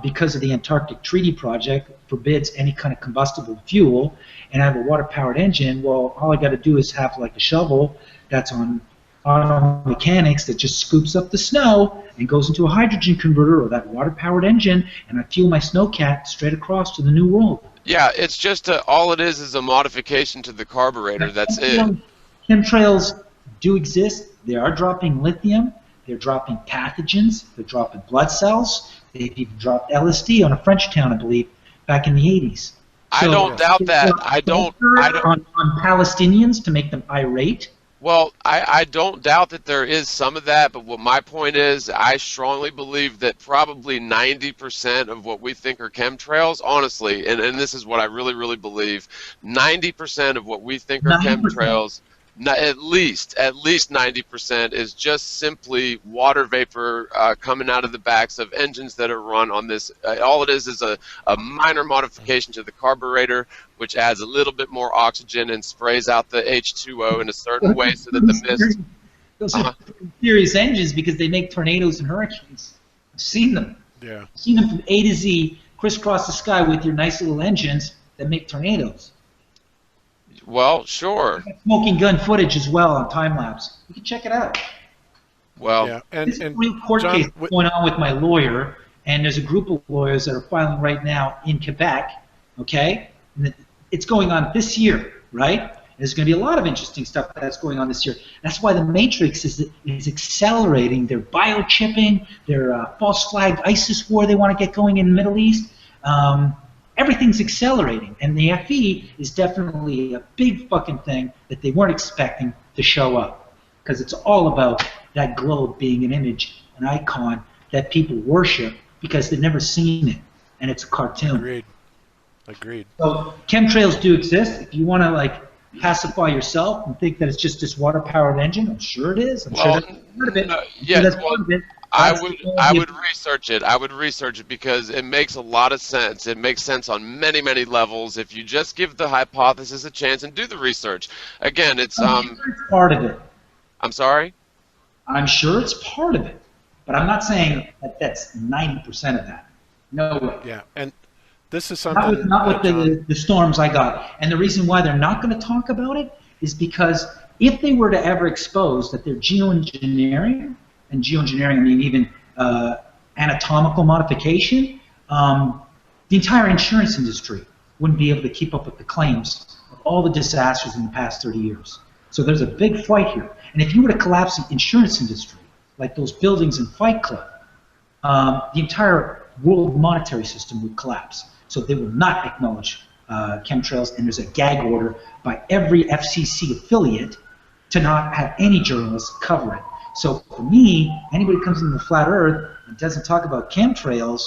because of the Antarctic Treaty Project, forbids any kind of combustible fuel, and I have a water-powered engine, well, all I got to do is have like a shovel that's on auto mechanics that just scoops up the snow and goes into a hydrogen converter or that water-powered engine, and I fuel my snowcat straight across to the new world. Yeah, it's just all it is a modification to the carburetor. That's it. Chemtrails do exist. They are dropping lithium. They're dropping pathogens. They're dropping blood cells. They've even dropped LSD on a French town, I believe, back in the 80s. I don't doubt that. I don't. On Palestinians to make them irate. Well, I don't doubt that there is some of that, but what my point is, I strongly believe that probably 90% of what we think are chemtrails, honestly, and this is what I really, really believe, 90% of what we think are 90%. Chemtrails, at least 90% is just simply water vapor coming out of the backs of engines that are run on this. All it is a minor modification to the carburetor, which adds a little bit more oxygen and sprays out the H2O in a certain way so that the mist... Those are serious engines because they make tornadoes and hurricanes. I've seen them. Yeah. I've seen them from A to Z, crisscross the sky with your nice little engines that make tornadoes. Well, sure. Smoking gun footage as well on time lapse. You can check it out. Well, yeah, this is a real court case going on with my lawyer, and there's a group of lawyers that are filing right now in Quebec. Okay, and it's going on this year, right? There's going to be a lot of interesting stuff that's going on this year. That's why the Matrix is accelerating their biochipping, their false flag ISIS war they want to get going in the Middle East. Everything's accelerating, and the FE is definitely a big fucking thing that they weren't expecting to show up, because it's all about that globe being an image, an icon that people worship because they've never seen it, and it's a cartoon. Agreed. So chemtrails do exist. If you want to like pacify yourself and think that it's just this water-powered engine, I'm sure it is. I'm sure that's part of it. I would research it. I would research it because it makes a lot of sense. It makes sense on many, many levels if you just give the hypothesis a chance and do the research. Again, it's I'm sure it's part of it. I'm sorry? I'm sure it's part of it. But I'm not saying that that's 90% of that. No way. Yeah, and this is something... Not with the storms I got. And the reason why they're not going to talk about it is because if they were to ever expose that they're geoengineering, and geoengineering, I mean even anatomical modification, the entire insurance industry wouldn't be able to keep up with the claims of all the disasters in the past 30 years. So there's a big fight here. And if you were to collapse the insurance industry, like those buildings in Fight Club, the entire world monetary system would collapse. So they will not acknowledge chemtrails, and there's a gag order by every FCC affiliate to not have any journalists cover it. So for me, anybody who comes into the flat earth and doesn't talk about chemtrails,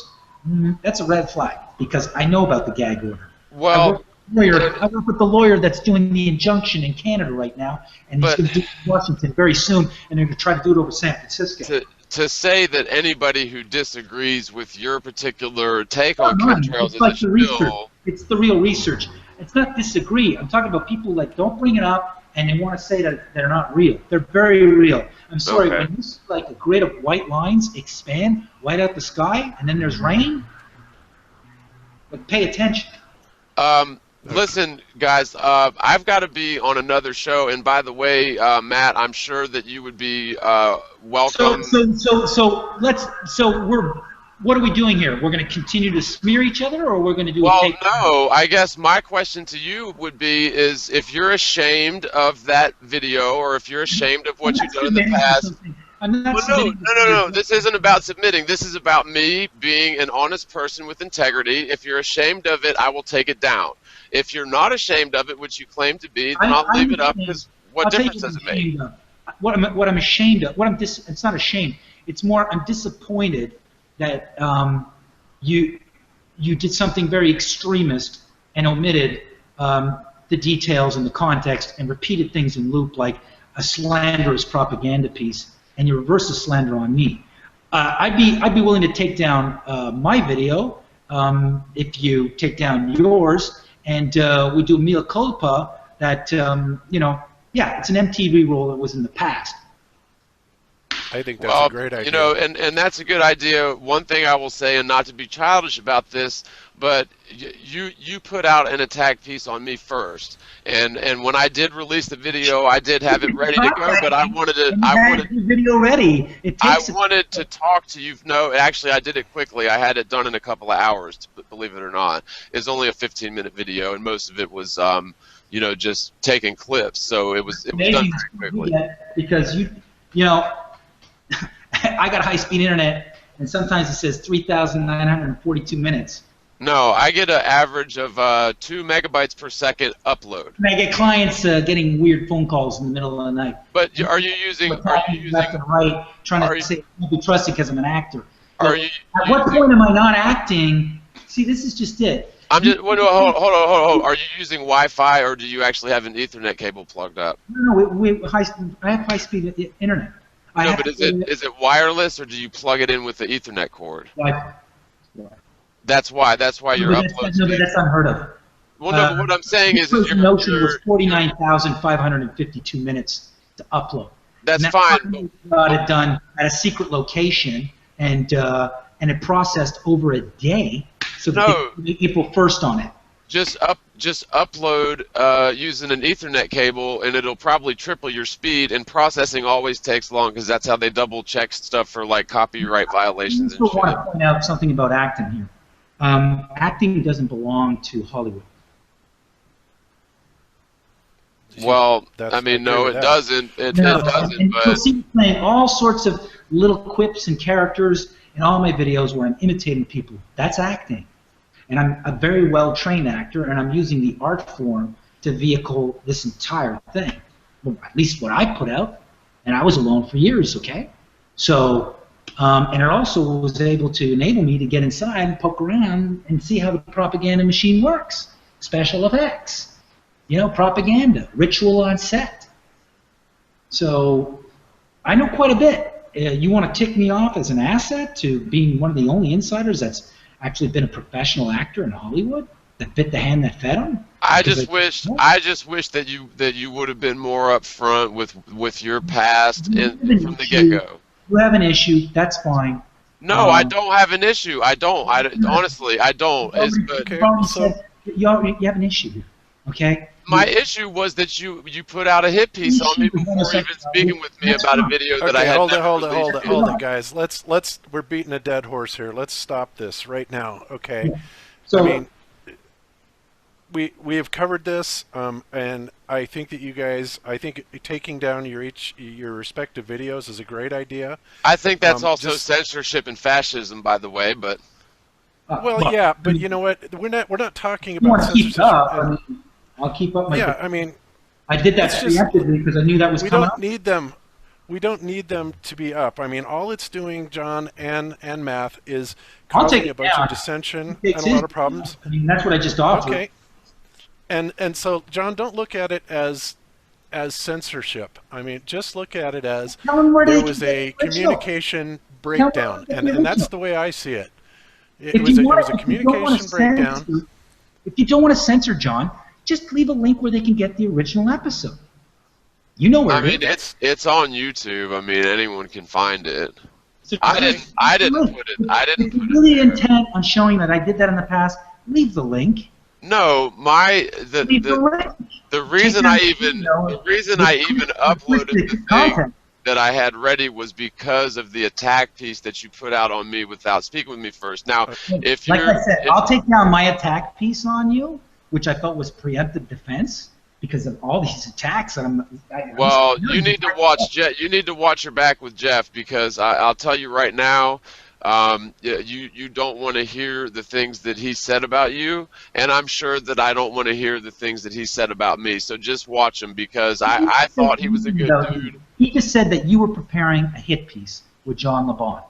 that's a red flag, because I know about the gag order. Well, I work with the lawyer that's doing the injunction in Canada right now, and he's going to do it in Washington very soon, and they're going to try to do it over San Francisco. To say that anybody who disagrees with your particular take on chemtrails is a research. It's the real research. It's not disagree. I'm talking about people like, don't bring it up and they want to say that they're not real. They're very real. I'm sorry, Okay. when you see like a grid of white lines expand, white out the sky, and then there's rain, like pay attention. Listen, guys, I've got to be on another show, and by the way, Matt, I'm sure that you would be welcome. What are we doing here? We're going to continue to smear each other, or we're going to do a Well, take? no, I guess my question to you would be is if you're ashamed of that video, or if you're ashamed of what you've done in the past. No. This isn't about submitting. This is about me being an honest person with integrity. If you're ashamed of it, I will take it down. If you're not ashamed of it, which you claim to be, then I'll leave it up, because what difference does it make? What I'm ashamed of, it's not ashamed. It's more I'm disappointed that you did something very extremist and omitted the details and the context and repeated things in loop like a slanderous propaganda piece, and you reverse the slander on me. I'd be willing to take down my video if you take down yours, and we do mea culpa that yeah, it's an MTV rule that was in the past. I think that's a great idea. You know, and that's a good idea. One thing I will say, and not to be childish about this, but you put out an attack piece on me first, and when I did release the video, I did have it ready to go, but I wanted the video ready. I wanted to talk to you. No, actually, I did it quickly. I had it done in a couple of hours, believe it or not. It's only a 15-minute video, and most of it was you know, just taking clips, so it was done very quickly. Because you know. I got high-speed internet, and sometimes it says 3,942 minutes. No, I get an average of 2 megabytes per second upload. And I get clients getting weird phone calls in the middle of the night. But are you using left and right, trying to say I can't be trusted because I'm an actor? At what point am I not acting? See, this is just it. I'm just hold on. Are you using Wi-Fi, or do you actually have an Ethernet cable plugged up? No, I have high-speed internet. No, but is it wireless, or do you plug it in with the Ethernet cord? Wi-Fi. That's why your upload. No, but that's unheard of. Well, no, but what I'm saying is, the notion was 49,552 minutes to upload. That's and fine. Got it done at a secret location, and it processed over a day, so that April 1st on it. Just upload using an Ethernet cable, and it'll probably triple your speed. And processing always takes long, because that's how they double check stuff for like copyright violations. I want to point out something about acting here. Acting doesn't belong to Hollywood. Well, I mean, no, it doesn't. It doesn't. But you'll see me playing all sorts of little quips and characters in all my videos where I'm imitating people. That's acting. And I'm a very well-trained actor, and I'm using the art form to vehicle this entire thing. Well, at least what I put out, and I was alone for years, okay? So, and it also was able to enable me to get inside and poke around and see how the propaganda machine works. Special effects, you know, propaganda, ritual on set. So, I know quite a bit. You want to tick me off as an asset to being one of the only insiders that's actually been a professional actor in Hollywood that bit the hand that fed him? I just wish that you would have been more upfront with your past from the get-go. You have an issue. That's fine. No, I don't have an issue. I don't. Honestly, I don't. You have an issue here, okay? My issue was that you put out a hit piece on me before even speaking with me about a video that I had hold it, guys. We're beating a dead horse here. Let's stop this right now, okay? So, I mean, we have covered this, and I think that you guys, taking down your respective videos is a great idea. I think that's also censorship and fascism, by the way, but. Well, yeah, but you know what? We're not talking about censorship. I'll keep up my. Yeah, I mean, I did that preemptively because I knew that was coming up. We don't need them to be up. I mean, all it's doing, John and Math, is causing a bunch of dissension and a lot of problems. I mean, that's what I just offered. Okay. And so, John, don't look at it as censorship. I mean, just look at it as there was a communication breakdown, and that's the way I see it. It was a communication breakdown. If you don't want to censor, John, just leave a link where they can get the original episode. You know where I it mean, is. it's on YouTube. I mean, anyone can find it. So I didn't put it. I didn't If put you're it really there. intent on showing that I did that in the past, leave the link. No, Leave the link. the reason I even uploaded the thing content. that I had ready was because of the attack piece that you put out on me without speaking with me first. Now, if Like you're, I said, I'll take down my attack piece on you, which I thought was preemptive defense because of all these attacks. well, you need to watch You need to watch your back with Jeff, because I'll tell you right now, you don't want to hear the things that he said about you, and I'm sure that I don't want to hear the things that he said about me. So just watch him, because I thought he was a good dude. He just said that you were preparing a hit piece with John LeBon.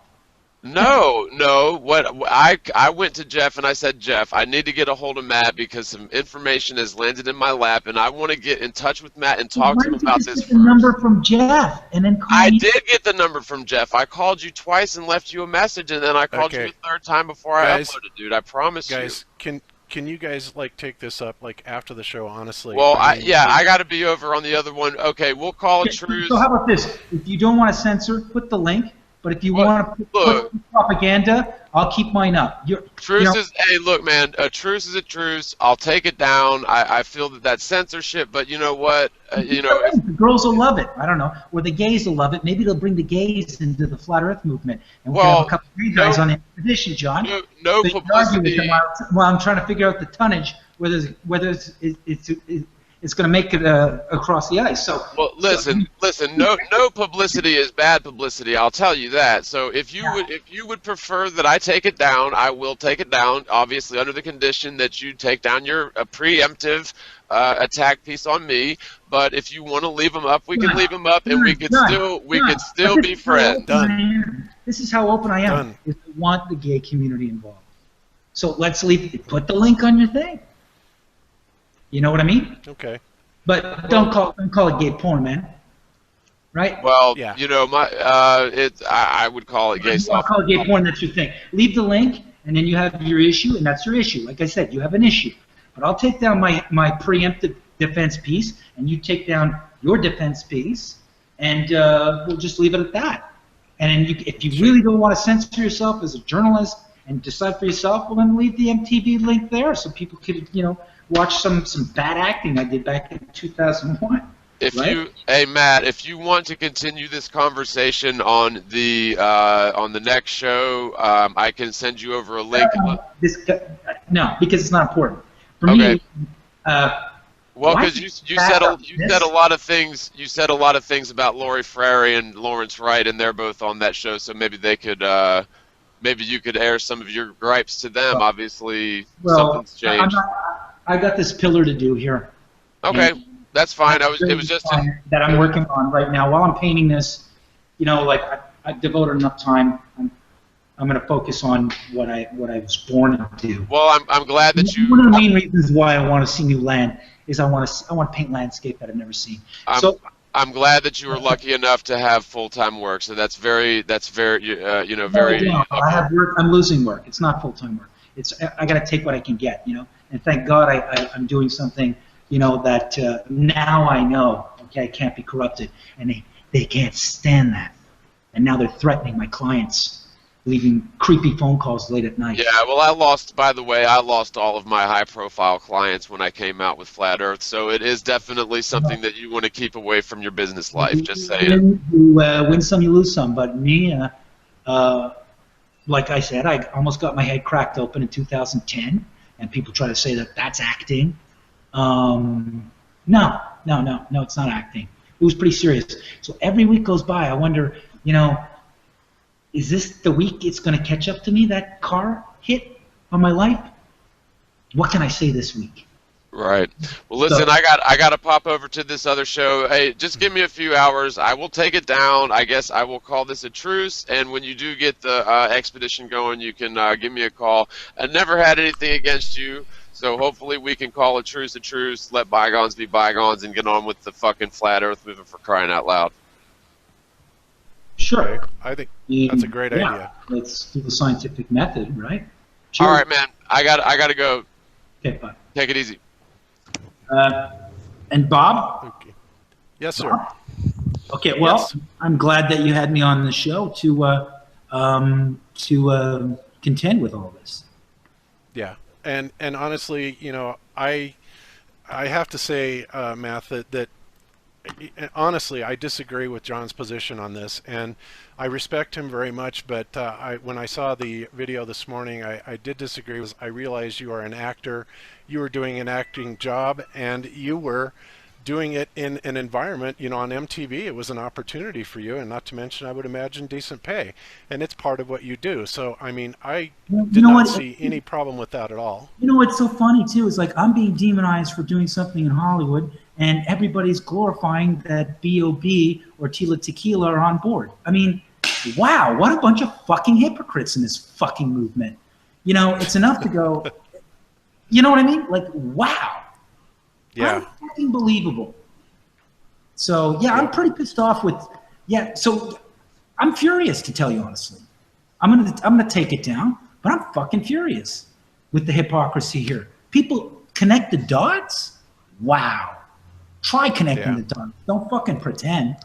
No. What I went to Jeff and I said, Jeff, I need to get a hold of Matt because some information has landed in my lap, and I want to get in touch with Matt and talk to him about this. Get the number from Jeff and then call I me. did get the number from Jeff. I called you twice and left you a message, and then I called you a third time before I uploaded, dude. I promise you. Guys, can you guys like take this up like after the show? Honestly. Well, I mean, I got to be over on the other one. Okay, we'll call it truce. So how about this? If you don't want to censor, put the link. But if you want to put propaganda, I'll keep mine up. Hey, look, man, a truce is a truce. I'll take it down. I feel that that's censorship, but you know what? The girls will love it. I don't know. Or the gays will love it. Maybe they'll bring the gays into the Flat Earth movement. And we'll have a couple of gay guys on the expedition, John. No so publicity. Well, I'm trying to figure out the tonnage, whether it's going to make it across the ice. So, well, listen. No publicity is bad publicity. I'll tell you that. So, if you would prefer that I take it down, I will take it down. Obviously, under the condition that you take down your preemptive attack piece on me. But if you want to leave them up, we can leave them up, and we could still be friends. Done. This is how open I am. Done. Is I want the gay community involved. So let's put the link on your thing. You know what I mean? Okay. But don't call it gay porn, man. Right? Well, yeah. I would call it gay I'll call it gay porn. That's your thing. Leave the link, and then you have your issue, and that's your issue. Like I said, you have an issue. But I'll take down my preemptive defense piece, and you take down your defense piece, and we'll just leave it at that. And then if you really don't want to censor yourself as a journalist and decide for yourself, well, then leave the MTV link there so people could, watch some bad acting I did back in 2001. Hey Matt, if you want to continue this conversation on the next show, I can send you over a link. No, because it's not important for okay. me. Well, because you said a lot of things. You said a lot of things about Lori Frary and Lawrence Wright, and they're both on that show. So maybe they could. Maybe you could air some of your gripes to them. Obviously, something's changed. I got this pillar to do here. Okay, that's fine. It was just that I'm working on right now. While I'm painting this, I devoted enough time. I'm going to focus on what I was born to do. Well, I'm glad that you. One of the main reasons why I want to see new land is I want to paint landscape that I've never seen. I'm glad that you were lucky enough to have full-time work. So that's very very. I have work. I'm losing work. It's not full-time work. I got to take what I can get, And thank God I'm doing something, that now I know. Okay, I can't be corrupted, and they can't stand that. And now they're threatening my clients, leaving creepy phone calls late at night. Yeah, well, by the way, I lost all of my high-profile clients when I came out with Flat Earth, so it is definitely something that you want to keep away from your business life, just saying. You win some, you lose some, but me, like I said, I almost got my head cracked open in 2010, and people try to say that that's acting. No, it's not acting. It was pretty serious. So every week goes by, I wonder, is this the week it's going to catch up to me, that car hit on my life? What can I say this week? Right. Well, listen, I got to pop over to this other show. Hey, just give me a few hours. I will take it down. I guess I will call this a truce. And when you do get the expedition going, you can give me a call. I never had anything against you, so hopefully we can call a truce, let bygones be bygones, and get on with the fucking Flat Earth movement, for crying out loud. Sure. I think that's a great idea. Let's do the scientific method, right? Cheers. All right, man. I got to go. Okay, bye. Take it easy. And Bob? Okay. Yes, sir. Bob? Okay, well, Yes. I'm glad that you had me on the show to contend with all this. Yeah, and honestly, you know, I have to say, Matt, that honestly, I disagree with John's position on this, and I respect him very much. But when I saw the video this morning, I did disagree. I realized you are an actor, you were doing an acting job, and you were doing it in an environment, you know, on MTV. It was an opportunity for you, and not to mention, I would imagine, decent pay, and it's part of what you do. So, I mean, I did not see any problem with that at all. You know what's so funny too is like I'm being demonized for doing something in Hollywood, and everybody's glorifying that B.O.B. or Tila Tequila are on board. I mean, wow, what a bunch of fucking hypocrites in this fucking movement. You know, it's enough to go, you know what I mean? Like, wow. Yeah. Unbelievable. So yeah, I'm pretty pissed off with. Yeah, so I'm furious, to tell you honestly. I'm gonna take it down, but I'm fucking furious with the hypocrisy here. People connect the dots. Wow. Try connecting the dots. Don't fucking pretend.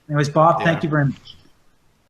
Anyways, Bob, thank you very much.